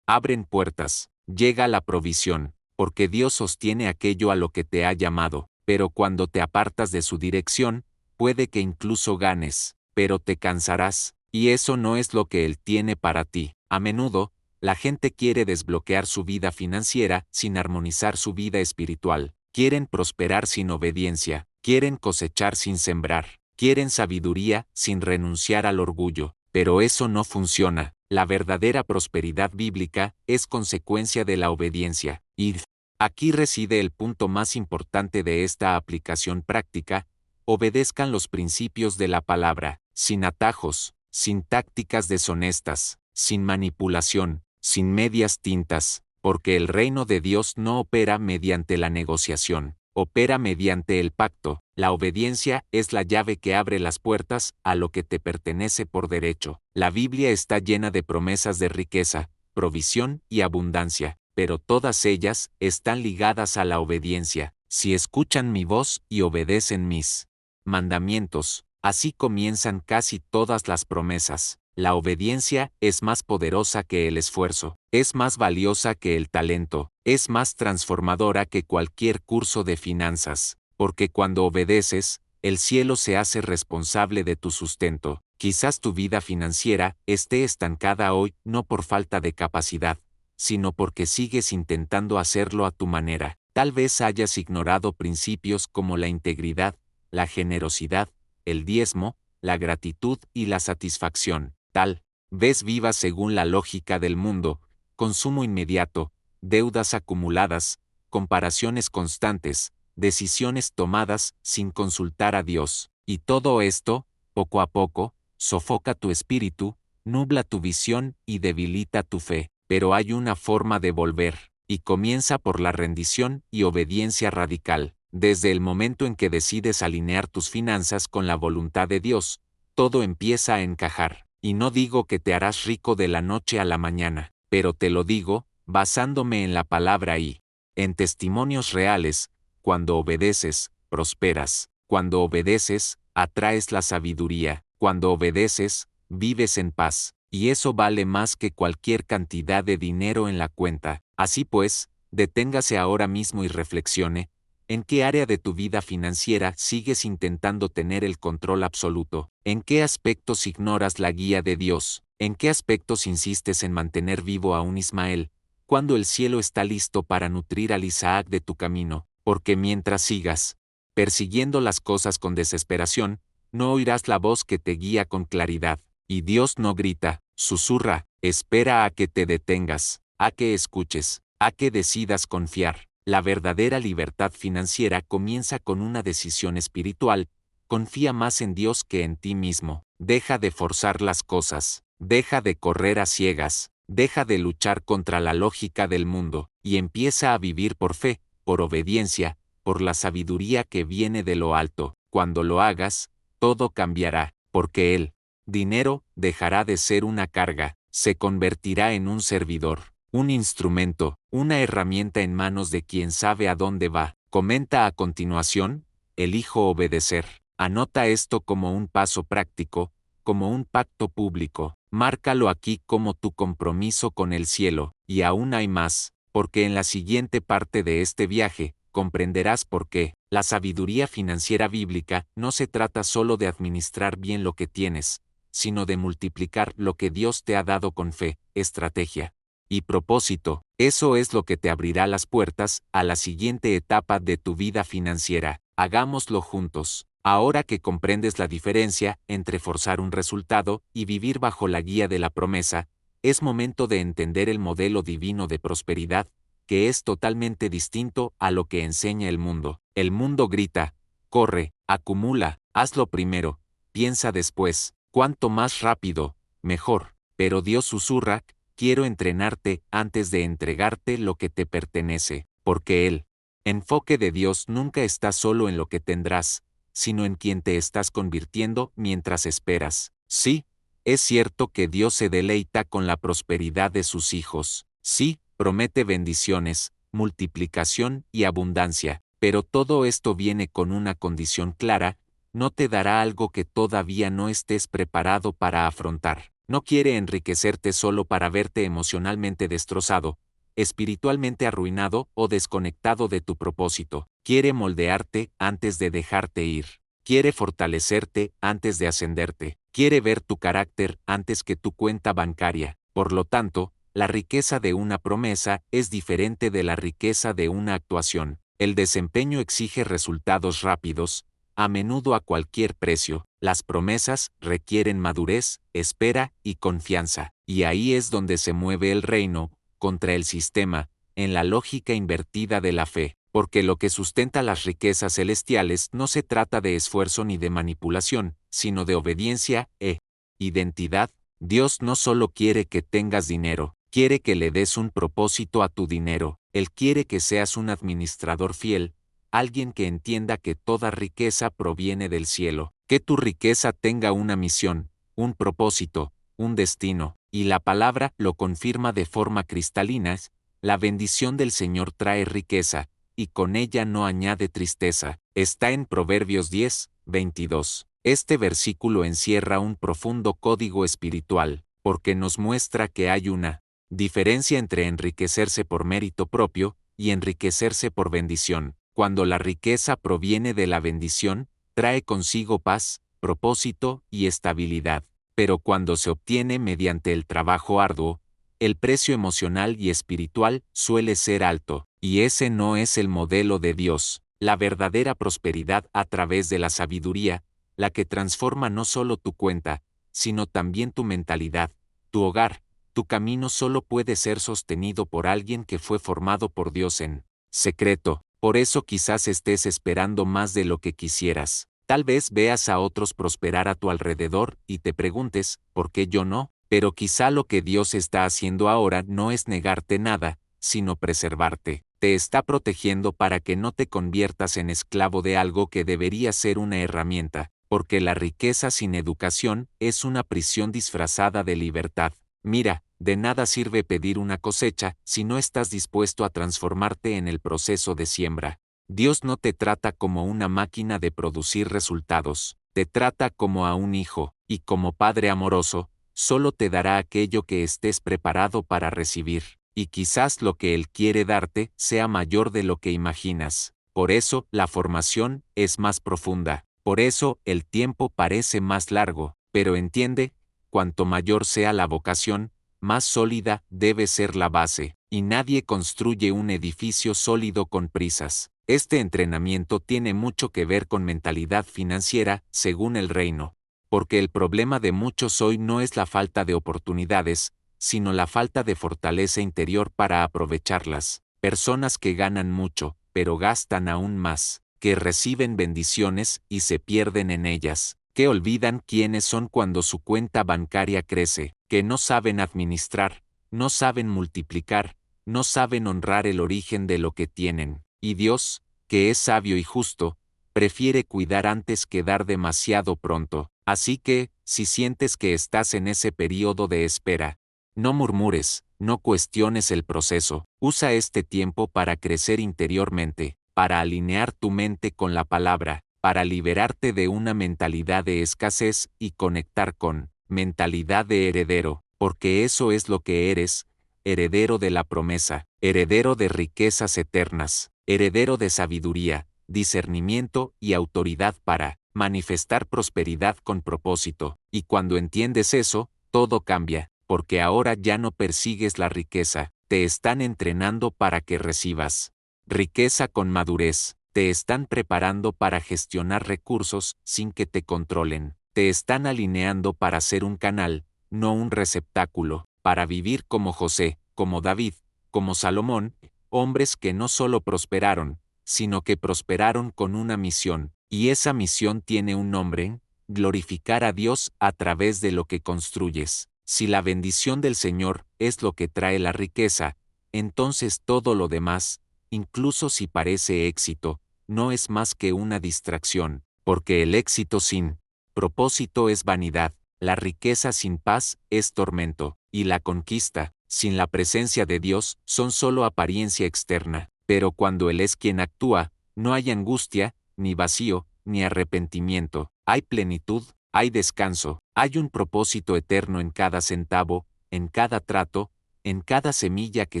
Abren puertas, llega la provisión, porque Dios sostiene aquello a lo que te ha llamado. Pero cuando te apartas de su dirección, puede que incluso ganes, pero te cansarás, y eso no es lo que Él tiene para ti. A menudo, la gente quiere desbloquear su vida financiera sin armonizar su vida espiritual. Quieren prosperar sin obediencia, quieren cosechar sin sembrar, quieren sabiduría sin renunciar al orgullo. Pero eso no funciona. La verdadera prosperidad bíblica es consecuencia de la obediencia. Y aquí reside el punto más importante de esta aplicación práctica: obedezcan los principios de la palabra, sin atajos, sin tácticas deshonestas, sin manipulación, sin medias tintas, porque el reino de Dios no opera mediante la negociación, opera mediante el pacto. La obediencia es la llave que abre las puertas a lo que te pertenece por derecho. La Biblia está llena de promesas de riqueza, provisión y abundancia, pero todas ellas están ligadas a la obediencia. Si escuchan mi voz y obedecen mis mandamientos, así comienzan casi todas las promesas. La obediencia es más poderosa que el esfuerzo, es más valiosa que el talento, es más transformadora que cualquier curso de finanzas, porque cuando obedeces, el cielo se hace responsable de tu sustento. Quizás tu vida financiera esté estancada hoy no por falta de capacidad, sino porque sigues intentando hacerlo a tu manera. Tal vez hayas ignorado principios como la integridad, la generosidad, el diezmo, la gratitud y la satisfacción. Tal vez vivas según la lógica del mundo: consumo inmediato, deudas acumuladas, comparaciones constantes, decisiones tomadas sin consultar a Dios. Y todo esto, poco a poco, sofoca tu espíritu, nubla tu visión y debilita tu fe. Pero hay una forma de volver, y comienza por la rendición y obediencia radical. Desde el momento en que decides alinear tus finanzas con la voluntad de Dios, todo empieza a encajar. Y no digo que te harás rico de la noche a la mañana, pero te lo digo, basándome en la palabra y en testimonios reales: cuando obedeces, prosperas. Cuando obedeces, atraes la sabiduría. Cuando obedeces, vives en paz. Y eso vale más que cualquier cantidad de dinero en la cuenta. Así pues, deténgase ahora mismo y reflexione: ¿en qué área de tu vida financiera sigues intentando tener el control absoluto? ¿En qué aspectos ignoras la guía de Dios? ¿En qué aspectos insistes en mantener vivo a un Ismael, cuando el cielo está listo para nutrir al Isaac de tu camino? Porque mientras sigas persiguiendo las cosas con desesperación, no oirás la voz que te guía con claridad. Y Dios no grita, susurra, espera a que te detengas, a que escuches, a que decidas confiar. La verdadera libertad financiera comienza con una decisión espiritual: confía más en Dios que en ti mismo. Deja de forzar las cosas, deja de correr a ciegas, deja de luchar contra la lógica del mundo, y empieza a vivir por fe, por obediencia, por la sabiduría que viene de lo alto. Cuando lo hagas, todo cambiará, porque el dinero dejará de ser una carga, se convertirá en un servidor, un instrumento, una herramienta en manos de quien sabe a dónde va. Comenta a continuación: elijo obedecer. Anota esto como un paso práctico, como un pacto público. Márcalo aquí como tu compromiso con el cielo. Y aún hay más, porque en la siguiente parte de este viaje, comprenderás por qué. La sabiduría financiera bíblica no se trata solo de administrar bien lo que tienes, sino de multiplicar lo que Dios te ha dado con fe, estrategia y propósito. Eso es lo que te abrirá las puertas a la siguiente etapa de tu vida financiera. Hagámoslo juntos. Ahora que comprendes la diferencia entre forzar un resultado y vivir bajo la guía de la promesa, es momento de entender el modelo divino de prosperidad, que es totalmente distinto a lo que enseña el mundo. El mundo grita: corre, acumula, hazlo primero, piensa después, cuanto más rápido, mejor. Pero Dios susurra: quiero entrenarte antes de entregarte lo que te pertenece, porque el enfoque de Dios nunca está solo en lo que tendrás, sino en quien te estás convirtiendo mientras esperas. Sí, es cierto que Dios se deleita con la prosperidad de sus hijos. Sí, promete bendiciones, multiplicación y abundancia, pero todo esto viene con una condición clara: no te dará algo que todavía no estés preparado para afrontar. No quiere enriquecerte solo para verte emocionalmente destrozado, espiritualmente arruinado o desconectado de tu propósito. Quiere moldearte antes de dejarte ir. Quiere fortalecerte antes de ascenderte. Quiere ver tu carácter antes que tu cuenta bancaria. Por lo tanto, la riqueza de una promesa es diferente de la riqueza de una actuación. El desempeño exige resultados rápidos, a menudo a cualquier precio. Las promesas requieren madurez, espera y confianza. Y ahí es donde se mueve el reino, contra el sistema, en la lógica invertida de la fe. Porque lo que sustenta las riquezas celestiales no se trata de esfuerzo ni de manipulación, sino de obediencia e identidad. Dios no solo quiere que tengas dinero, quiere que le des un propósito a tu dinero. Él quiere que seas un administrador fiel, alguien que entienda que toda riqueza proviene del cielo, que tu riqueza tenga una misión, un propósito, un destino, y la palabra lo confirma de forma cristalina. La bendición del Señor trae riqueza, y con ella no añade tristeza. Está en Proverbios 10, 22. Este versículo encierra un profundo código espiritual, porque nos muestra que hay una diferencia entre enriquecerse por mérito propio y enriquecerse por bendición. Cuando la riqueza proviene de la bendición, trae consigo paz, propósito y estabilidad. Pero cuando se obtiene mediante el trabajo arduo, el precio emocional y espiritual suele ser alto, y ese no es el modelo de Dios. La verdadera prosperidad a través de la sabiduría, la que transforma no solo tu cuenta, sino también tu mentalidad, tu hogar, tu camino solo puede ser sostenido por alguien que fue formado por Dios en secreto. Por eso quizás estés esperando más de lo que quisieras. Tal vez veas a otros prosperar a tu alrededor y te preguntes, ¿por qué yo no? Pero quizá lo que Dios está haciendo ahora no es negarte nada, sino preservarte. Te está protegiendo para que no te conviertas en esclavo de algo que debería ser una herramienta, porque la riqueza sin educación es una prisión disfrazada de libertad. Mira, de nada sirve pedir una cosecha si no estás dispuesto a transformarte en el proceso de siembra. Dios no te trata como una máquina de producir resultados, te trata como a un hijo, y como Padre amoroso, solo te dará aquello que estés preparado para recibir, y quizás lo que Él quiere darte sea mayor de lo que imaginas. Por eso, la formación es más profunda, por eso el tiempo parece más largo, pero entiende, cuanto mayor sea la vocación, más sólida debe ser la base, y nadie construye un edificio sólido con prisas. Este entrenamiento tiene mucho que ver con mentalidad financiera, según el reino, porque el problema de muchos hoy no es la falta de oportunidades, sino la falta de fortaleza interior para aprovecharlas. Personas que ganan mucho, pero gastan aún más, que reciben bendiciones y se pierden en ellas, que olvidan quiénes son cuando su cuenta bancaria crece, que no saben administrar, no saben multiplicar, no saben honrar el origen de lo que tienen. Y Dios, que es sabio y justo, prefiere cuidar antes que dar demasiado pronto. Así que, si sientes que estás en ese periodo de espera, no murmures, no cuestiones el proceso. Usa este tiempo para crecer interiormente, para alinear tu mente con la palabra, para liberarte de una mentalidad de escasez y conectar con mentalidad de heredero, porque eso es lo que eres, heredero de la promesa, heredero de riquezas eternas, heredero de sabiduría, discernimiento y autoridad para manifestar prosperidad con propósito. Y cuando entiendes eso, todo cambia, porque ahora ya no persigues la riqueza, te están entrenando para que recibas riqueza con madurez, te están preparando para gestionar recursos sin que te controlen, te están alineando para ser un canal, no un receptáculo, para vivir como José, como David, como Salomón, hombres que no solo prosperaron, sino que prosperaron con una misión, y esa misión tiene un nombre: glorificar a Dios a través de lo que construyes. Si la bendición del Señor es lo que trae la riqueza, entonces todo lo demás, incluso si parece éxito, no es más que una distracción, porque el éxito sin propósito es vanidad, la riqueza sin paz es tormento, y la conquista, sin la presencia de Dios, son solo apariencia externa. Pero cuando Él es quien actúa, no hay angustia, ni vacío, ni arrepentimiento, hay plenitud, hay descanso, hay un propósito eterno en cada centavo, en cada trato, en cada semilla que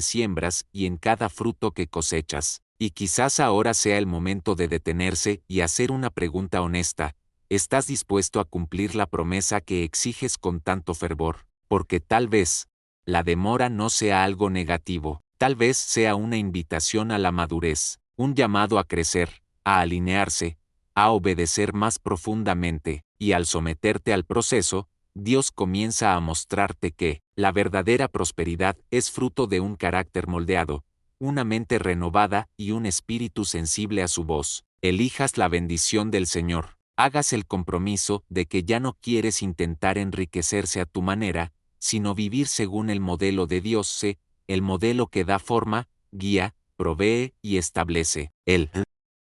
siembras y en cada fruto que cosechas. Y quizás ahora sea el momento de detenerse y hacer una pregunta honesta: ¿Estás dispuesto a cumplir la promesa que exiges con tanto fervor? Porque tal vez la demora no sea algo negativo, tal vez sea una invitación a la madurez, un llamado a crecer, a alinearse, a obedecer más profundamente, y al someterte al proceso, Dios comienza a mostrarte que la verdadera prosperidad es fruto de un carácter moldeado, una mente renovada y un espíritu sensible a su voz. Elijas la bendición del Señor. Hagas el compromiso de que ya no quieres intentar enriquecerse a tu manera, sino vivir según el modelo de Dios, el modelo que da forma, guía, provee y establece. El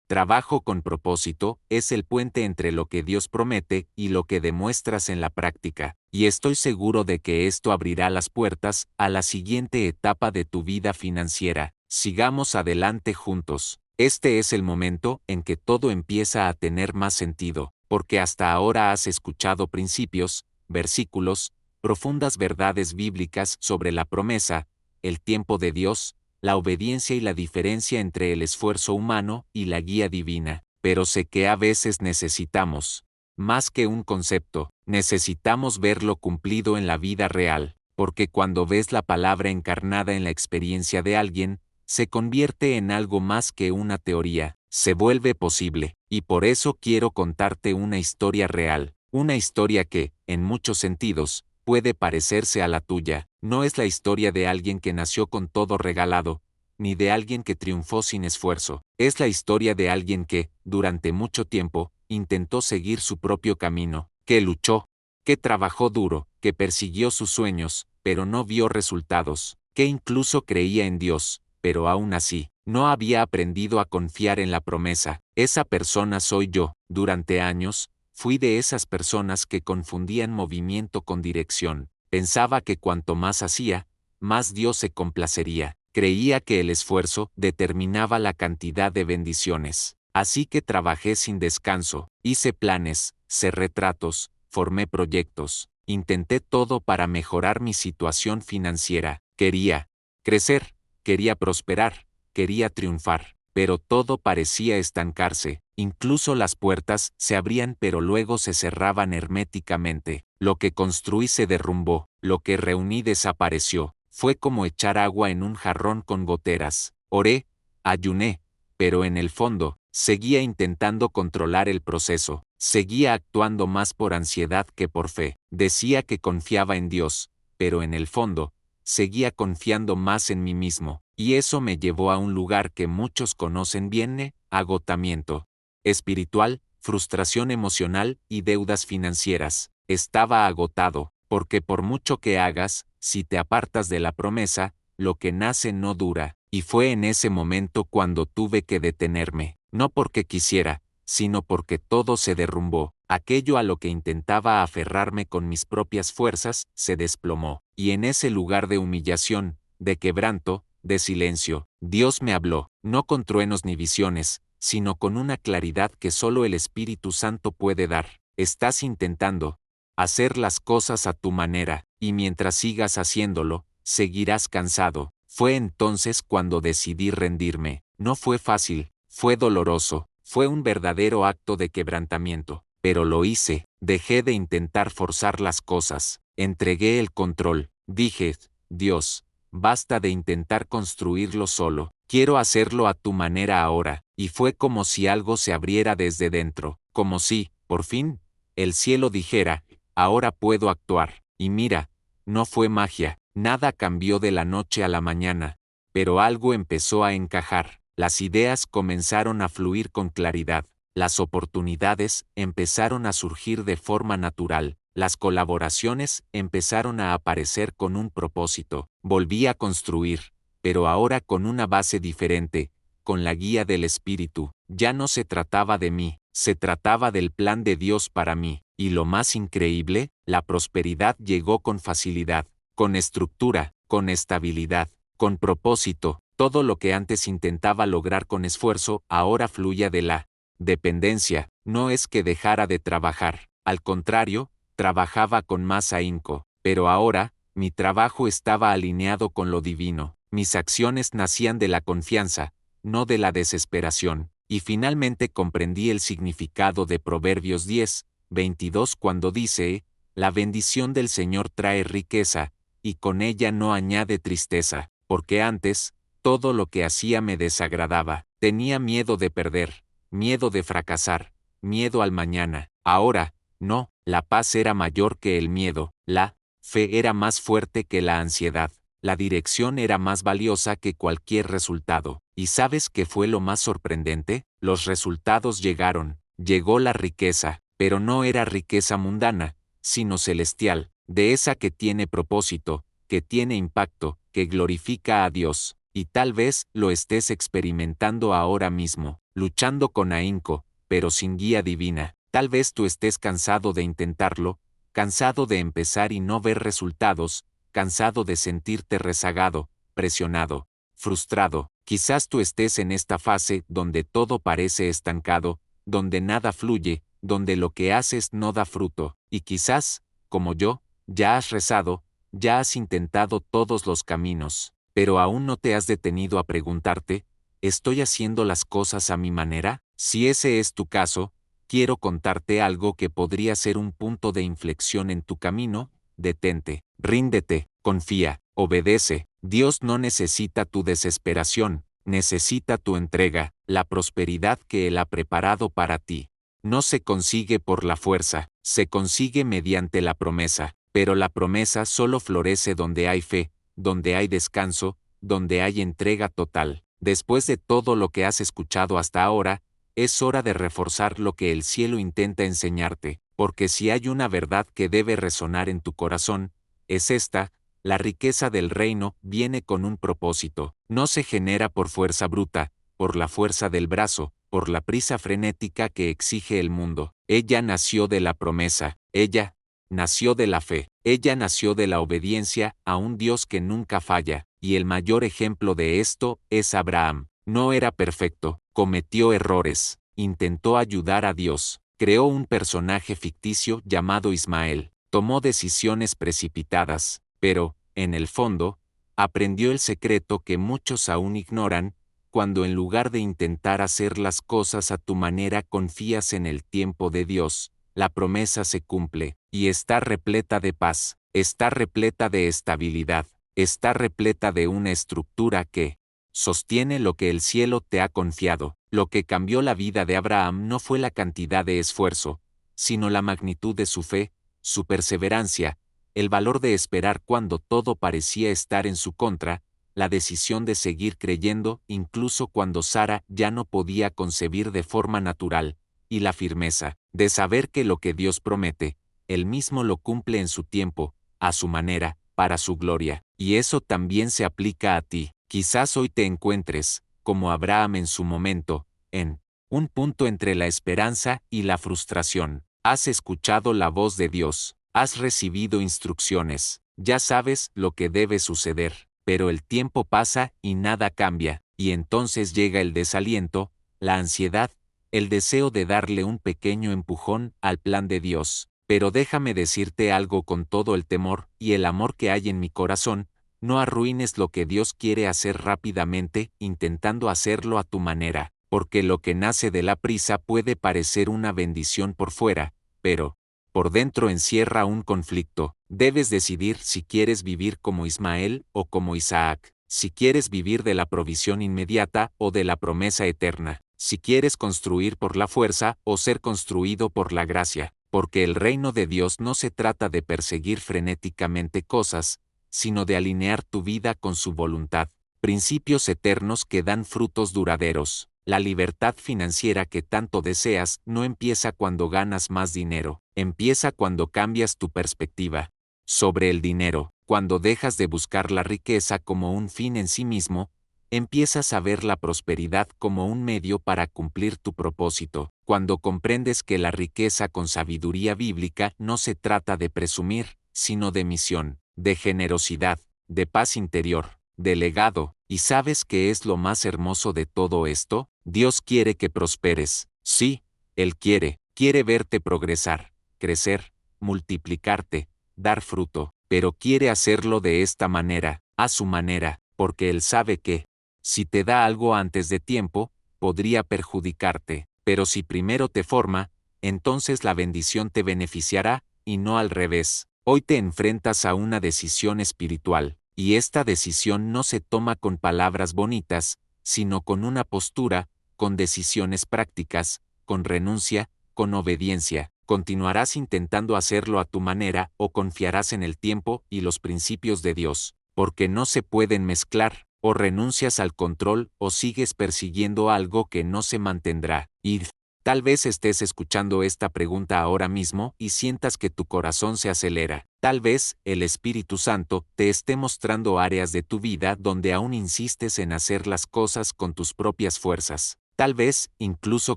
trabajo con propósito es el puente entre lo que Dios promete y lo que demuestras en la práctica, y estoy seguro de que esto abrirá las puertas a la siguiente etapa de tu vida financiera. Sigamos adelante juntos. Este es el momento en que todo empieza a tener más sentido, porque hasta ahora has escuchado principios, versículos, profundas verdades bíblicas sobre la promesa, el tiempo de Dios, la obediencia y la diferencia entre el esfuerzo humano y la guía divina. Pero sé que a veces necesitamos, más que un concepto, necesitamos verlo cumplido en la vida real, porque cuando ves la palabra encarnada en la experiencia de alguien, se convierte en algo más que una teoría, se vuelve posible, y por eso quiero contarte una historia real, una historia que, en muchos sentidos, puede parecerse a la tuya. No es la historia de alguien que nació con todo regalado, ni de alguien que triunfó sin esfuerzo. Es la historia de alguien que, durante mucho tiempo, intentó seguir su propio camino, que luchó, que trabajó duro, que persiguió sus sueños, pero no vio resultados, que incluso creía en Dios, pero aún así, no había aprendido a confiar en la promesa. Esa persona soy yo. Durante años, fui de esas personas que confundían movimiento con dirección. Pensaba que cuanto más hacía, más Dios se complacería. Creía que el esfuerzo determinaba la cantidad de bendiciones. Así que trabajé sin descanso, hice planes, cerré tratos, formé proyectos, intenté todo para mejorar mi situación financiera. Quería crecer, quería prosperar, quería triunfar, pero todo parecía estancarse. Incluso las puertas se abrían pero luego se cerraban herméticamente. Lo que construí se derrumbó, lo que reuní desapareció. Fue como echar agua en un jarrón con goteras. Oré, ayuné, pero en el fondo, seguía intentando controlar el proceso. Seguía actuando más por ansiedad que por fe. Decía que confiaba en Dios, pero en el fondo, seguía confiando más en mí mismo. Y eso me llevó a un lugar que muchos conocen bien, agotamiento espiritual, frustración emocional y deudas financieras. Estaba agotado, porque por mucho que hagas, si te apartas de la promesa, lo que nace no dura. Y fue en ese momento cuando tuve que detenerme, no porque quisiera, sino porque todo se derrumbó. Aquello a lo que intentaba aferrarme con mis propias fuerzas se desplomó. Y en ese lugar de humillación, de quebranto, de silencio, Dios me habló, no con truenos ni visiones, sino con una claridad que solo el Espíritu Santo puede dar. Estás intentando hacer las cosas a tu manera, y mientras sigas haciéndolo, seguirás cansado. Fue entonces cuando decidí rendirme. No fue fácil, fue doloroso, fue un verdadero acto de quebrantamiento, pero lo hice. Dejé de intentar forzar las cosas, entregué el control. Dije, Dios, basta de intentar construirlo solo, quiero hacerlo a tu manera ahora. Y fue como si algo se abriera desde dentro, como si, por fin, el cielo dijera, ahora puedo actuar. Y mira, no fue magia, nada cambió de la noche a la mañana, pero algo empezó a encajar, las ideas comenzaron a fluir con claridad, las oportunidades empezaron a surgir de forma natural, las colaboraciones empezaron a aparecer con un propósito. Volví a construir, pero ahora con una base diferente, con la guía del Espíritu. Ya no se trataba de mí, se trataba del plan de Dios para mí. Y lo más increíble, la prosperidad llegó con facilidad, con estructura, con estabilidad, con propósito. Todo lo que antes intentaba lograr con esfuerzo, ahora fluía de la dependencia. No es que dejara de trabajar, al contrario, trabajaba con más ahínco. Pero ahora, mi trabajo estaba alineado con lo divino. Mis acciones nacían de la confianza, no de la desesperación, y finalmente comprendí el significado de Proverbios 10, 22 cuando dice, la bendición del Señor trae riqueza, y con ella no añade tristeza, porque antes, todo lo que hacía me desagradaba, tenía miedo de perder, miedo de fracasar, miedo al mañana. Ahora, no, la paz era mayor que el miedo, la fe era más fuerte que la ansiedad, la dirección era más valiosa que cualquier resultado. ¿Y sabes qué fue lo más sorprendente? Los resultados llegaron, llegó la riqueza, pero no era riqueza mundana, sino celestial, de esa que tiene propósito, que tiene impacto, que glorifica a Dios, y tal vez lo estés experimentando ahora mismo, luchando con ahínco, pero sin guía divina. Tal vez tú estés cansado de intentarlo, cansado de empezar y no ver resultados, cansado de sentirte rezagado, presionado, frustrado. Quizás tú estés en esta fase donde todo parece estancado, donde nada fluye, donde lo que haces no da fruto, y quizás, como yo, ya has rezado, ya has intentado todos los caminos, pero aún no te has detenido a preguntarte, ¿estoy haciendo las cosas a mi manera? Si ese es tu caso, quiero contarte algo que podría ser un punto de inflexión en tu camino. Detente, ríndete, confía, obedece. Dios no necesita tu desesperación, necesita tu entrega, la prosperidad que Él ha preparado para ti. No se consigue por la fuerza, se consigue mediante la promesa, pero la promesa solo florece donde hay fe, donde hay descanso, donde hay entrega total. Después de todo lo que has escuchado hasta ahora, es hora de reforzar lo que el cielo intenta enseñarte, porque si hay una verdad que debe resonar en tu corazón, es esta: la riqueza del reino viene con un propósito, no se genera por fuerza bruta, por la fuerza del brazo, por la prisa frenética que exige el mundo. Ella nació de la promesa, ella nació de la fe, ella nació de la obediencia a un Dios que nunca falla, y el mayor ejemplo de esto es Abraham. No era perfecto, cometió errores, intentó ayudar a Dios, creó un personaje ficticio llamado Ismael, tomó decisiones precipitadas, pero, en el fondo, aprendió el secreto que muchos aún ignoran: cuando en lugar de intentar hacer las cosas a tu manera confías en el tiempo de Dios, la promesa se cumple, y está repleta de paz, está repleta de estabilidad, está repleta de una estructura que sostiene lo que el cielo te ha confiado. Lo que cambió la vida de Abraham no fue la cantidad de esfuerzo, sino la magnitud de su fe, su perseverancia, el valor de esperar cuando todo parecía estar en su contra, la decisión de seguir creyendo incluso cuando Sara ya no podía concebir de forma natural, y la firmeza de saber que lo que Dios promete, Él mismo lo cumple en su tiempo, a su manera, para su gloria. Y eso también se aplica a ti. Quizás hoy te encuentres, como Abraham en su momento, en un punto entre la esperanza y la frustración. Has escuchado la voz de Dios, has recibido instrucciones, ya sabes lo que debe suceder, pero el tiempo pasa y nada cambia, y entonces llega el desaliento, la ansiedad, el deseo de darle un pequeño empujón al plan de Dios. Pero déjame decirte algo con todo el temor y el amor que hay en mi corazón: no arruines lo que Dios quiere hacer rápidamente intentando hacerlo a tu manera, porque lo que nace de la prisa puede parecer una bendición por fuera, pero por dentro encierra un conflicto. Debes decidir si quieres vivir como Ismael o como Isaac, si quieres vivir de la provisión inmediata o de la promesa eterna, si quieres construir por la fuerza o ser construido por la gracia, porque el reino de Dios no se trata de perseguir frenéticamente cosas, sino de alinear tu vida con su voluntad, principios eternos que dan frutos duraderos. La libertad financiera que tanto deseas no empieza cuando ganas más dinero, empieza cuando cambias tu perspectiva sobre el dinero. Cuando dejas de buscar la riqueza como un fin en sí mismo, empiezas a ver la prosperidad como un medio para cumplir tu propósito. Cuando comprendes que la riqueza con sabiduría bíblica no se trata de presumir, sino de misión, de generosidad, de paz interior, de legado. ¿Y sabes qué es lo más hermoso de todo esto? Dios quiere que prosperes. Sí, Él quiere verte progresar, crecer, multiplicarte, dar fruto, pero quiere hacerlo de esta manera, a su manera, porque Él sabe que, si te da algo antes de tiempo, podría perjudicarte, pero si primero te forma, entonces la bendición te beneficiará, y no al revés. Hoy te enfrentas a una decisión espiritual, y esta decisión no se toma con palabras bonitas, sino con una postura, con decisiones prácticas, con renuncia, con obediencia. Continuarás intentando hacerlo a tu manera o confiarás en el tiempo y los principios de Dios, porque no se pueden mezclar, o renuncias al control o sigues persiguiendo algo que no se mantendrá. Y tal vez estés escuchando esta pregunta ahora mismo y sientas que tu corazón se acelera. Tal vez el Espíritu Santo te esté mostrando áreas de tu vida donde aún insistes en hacer las cosas con tus propias fuerzas. Tal vez incluso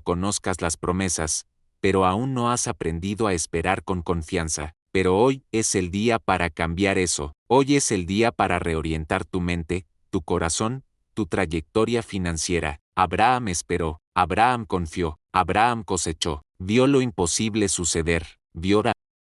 conozcas las promesas, pero aún no has aprendido a esperar con confianza. Pero hoy es el día para cambiar eso. Hoy es el día para reorientar tu mente, tu corazón, tu trayectoria financiera. Abraham esperó, Abraham confió, Abraham cosechó, vio lo imposible suceder, vio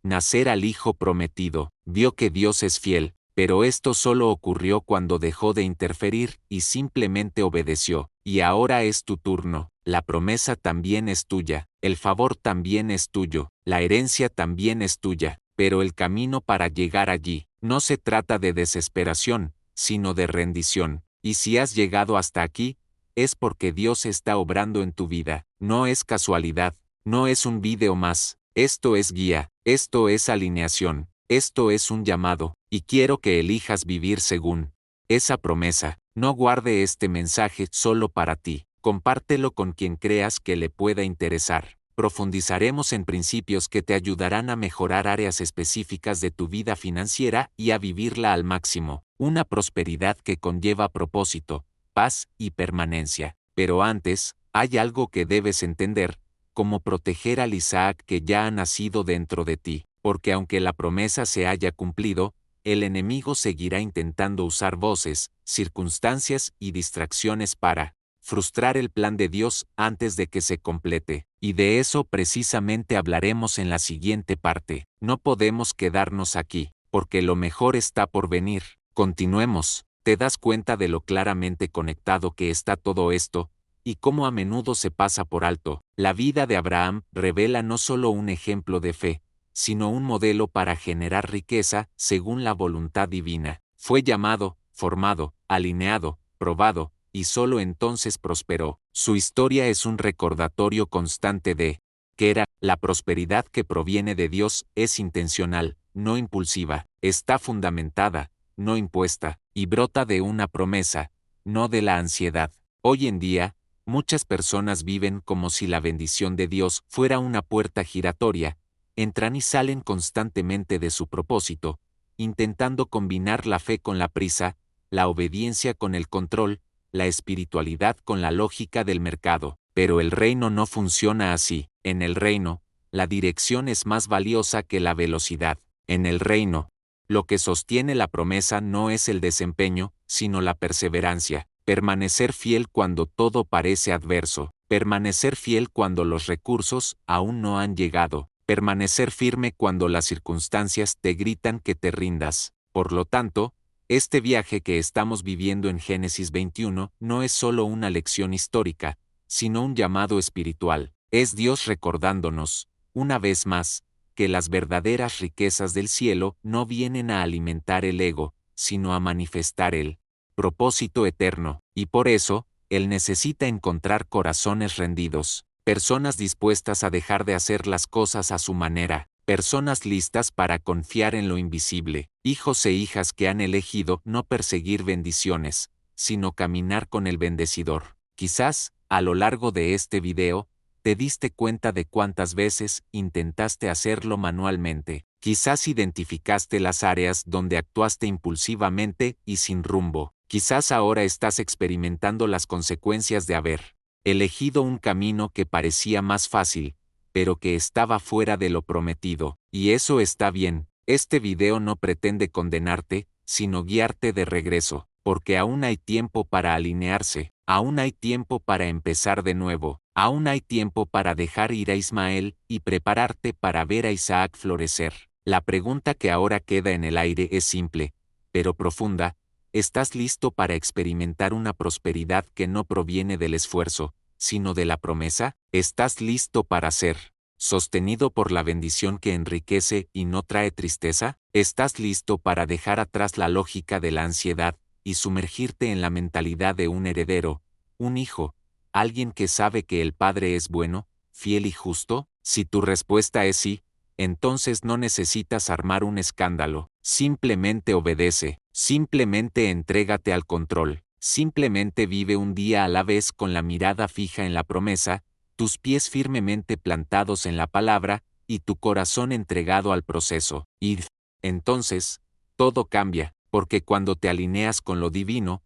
nacer al hijo prometido, vio que Dios es fiel, pero esto solo ocurrió cuando dejó de interferir y simplemente obedeció. Y ahora es tu turno. La promesa también es tuya, el favor también es tuyo, la herencia también es tuya, pero el camino para llegar allí no se trata de desesperación, sino de rendición. Y si has llegado hasta aquí, es porque Dios está obrando en tu vida. No es casualidad, no es un video más. Esto es guía, esto es alineación, esto es un llamado, y quiero que elijas vivir según esa promesa. No guarde este mensaje solo para ti, compártelo con quien creas que le pueda interesar. Profundizaremos en principios que te ayudarán a mejorar áreas específicas de tu vida financiera y a vivirla al máximo. Una prosperidad que conlleva propósito, paz y permanencia. Pero antes, hay algo que debes entender: cómo proteger al Isaac que ya ha nacido dentro de ti, porque aunque la promesa se haya cumplido, el enemigo seguirá intentando usar voces, circunstancias y distracciones para frustrar el plan de Dios antes de que se complete. Y de eso precisamente hablaremos en la siguiente parte. No podemos quedarnos aquí, porque lo mejor está por venir. Continuemos. ¿Te das cuenta de lo claramente conectado que está todo esto? Y cómo a menudo se pasa por alto. La vida de Abraham revela no solo un ejemplo de fe, sino un modelo para generar riqueza según la voluntad divina. Fue llamado, formado, alineado, probado, y solo entonces prosperó. Su historia es un recordatorio constante de que la prosperidad que proviene de Dios es intencional, no impulsiva, está fundamentada, no impuesta, y brota de una promesa, no de la ansiedad. Hoy en día, muchas personas viven como si la bendición de Dios fuera una puerta giratoria. Entran y salen constantemente de su propósito, intentando combinar la fe con la prisa, la obediencia con el control, la espiritualidad con la lógica del mercado. Pero el reino no funciona así. En el reino, la dirección es más valiosa que la velocidad. En el reino, lo que sostiene la promesa no es el desempeño, sino la perseverancia. Permanecer fiel cuando todo parece adverso. Permanecer fiel cuando los recursos aún no han llegado. Permanecer firme cuando las circunstancias te gritan que te rindas. Por lo tanto, este viaje que estamos viviendo en Génesis 21 no es solo una lección histórica, sino un llamado espiritual. Es Dios recordándonos, una vez más, que las verdaderas riquezas del cielo no vienen a alimentar el ego, sino a manifestar el propósito eterno, y por eso, Él necesita encontrar corazones rendidos, personas dispuestas a dejar de hacer las cosas a su manera, personas listas para confiar en lo invisible, hijos e hijas que han elegido no perseguir bendiciones, sino caminar con el bendecidor. Quizás, a lo largo de este video, te diste cuenta de cuántas veces intentaste hacerlo manualmente. Quizás identificaste las áreas donde actuaste impulsivamente y sin rumbo. Quizás ahora estás experimentando las consecuencias de haber elegido un camino que parecía más fácil, pero que estaba fuera de lo prometido. Y eso está bien. Este video no pretende condenarte, sino guiarte de regreso, porque aún hay tiempo para alinearse, aún hay tiempo para empezar de nuevo, aún hay tiempo para dejar ir a Ismael y prepararte para ver a Isaac florecer. La pregunta que ahora queda en el aire es simple, pero profunda. ¿Estás listo para experimentar una prosperidad que no proviene del esfuerzo, sino de la promesa? ¿Estás listo para ser sostenido por la bendición que enriquece y no trae tristeza? ¿Estás listo para dejar atrás la lógica de la ansiedad y sumergirte en la mentalidad de un heredero, un hijo, alguien que sabe que el Padre es bueno, fiel y justo? Si tu respuesta es sí, entonces no necesitas armar un escándalo, simplemente obedece, simplemente entrégate al control, simplemente vive un día a la vez con la mirada fija en la promesa, tus pies firmemente plantados en la palabra, y tu corazón entregado al proceso. Y entonces, todo cambia, porque cuando te alineas con lo divino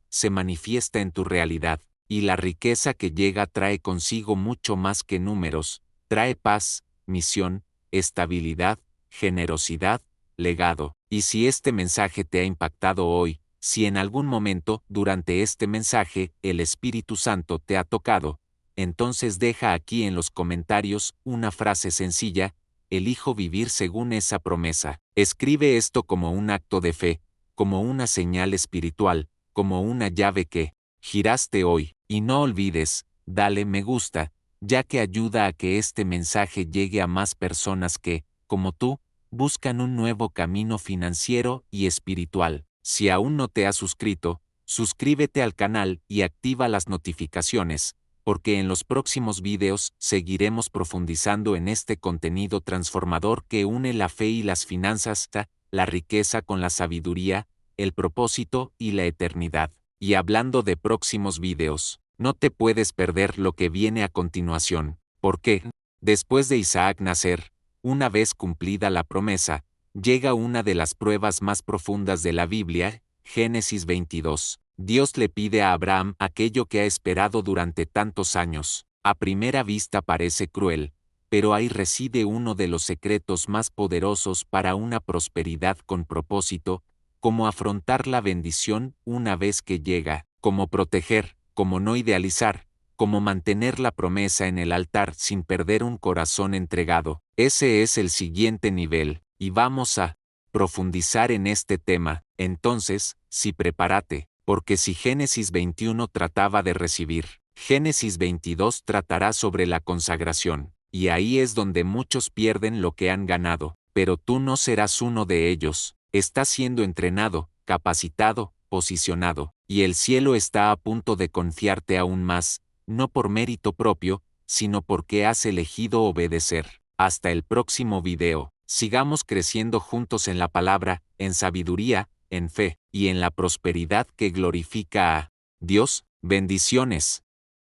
se manifiesta en tu realidad, y la riqueza que llega trae consigo mucho más que números, trae paz, misión, estabilidad, generosidad, legado. Y si este mensaje te ha impactado hoy, si en algún momento durante este mensaje el Espíritu Santo te ha tocado, entonces deja aquí en los comentarios una frase sencilla: elijo vivir según esa promesa. Escribe esto como un acto de fe, como una señal espiritual, como una llave que giraste hoy. Y no olvides, dale me gusta, ya que ayuda a que este mensaje llegue a más personas que, como tú, buscan un nuevo camino financiero y espiritual. Si aún no te has suscrito, suscríbete al canal y activa las notificaciones, porque en los próximos videos seguiremos profundizando en este contenido transformador que une la fe y las finanzas, la riqueza con la sabiduría, el propósito y la eternidad. Y hablando de próximos videos, no te puedes perder lo que viene a continuación, porque, después de Isaac nacer, una vez cumplida la promesa, llega una de las pruebas más profundas de la Biblia, Génesis 22. Dios le pide a Abraham aquello que ha esperado durante tantos años. A primera vista parece cruel, pero ahí reside uno de los secretos más poderosos para una prosperidad con propósito, cómo afrontar la bendición una vez que llega, cómo proteger, cómo no idealizar, cómo mantener la promesa en el altar sin perder un corazón entregado. Ese es el siguiente nivel, y vamos a profundizar en este tema. Entonces, sí, prepárate, porque si Génesis 21 trataba de recibir, Génesis 22 tratará sobre la consagración, y ahí es donde muchos pierden lo que han ganado, pero tú no serás uno de ellos. Estás siendo entrenado, capacitado, posicionado, y el cielo está a punto de confiarte aún más, no por mérito propio, sino porque has elegido obedecer. Hasta el próximo video. Sigamos creciendo juntos en la palabra, en sabiduría, en fe, y en la prosperidad que glorifica a Dios. Bendiciones.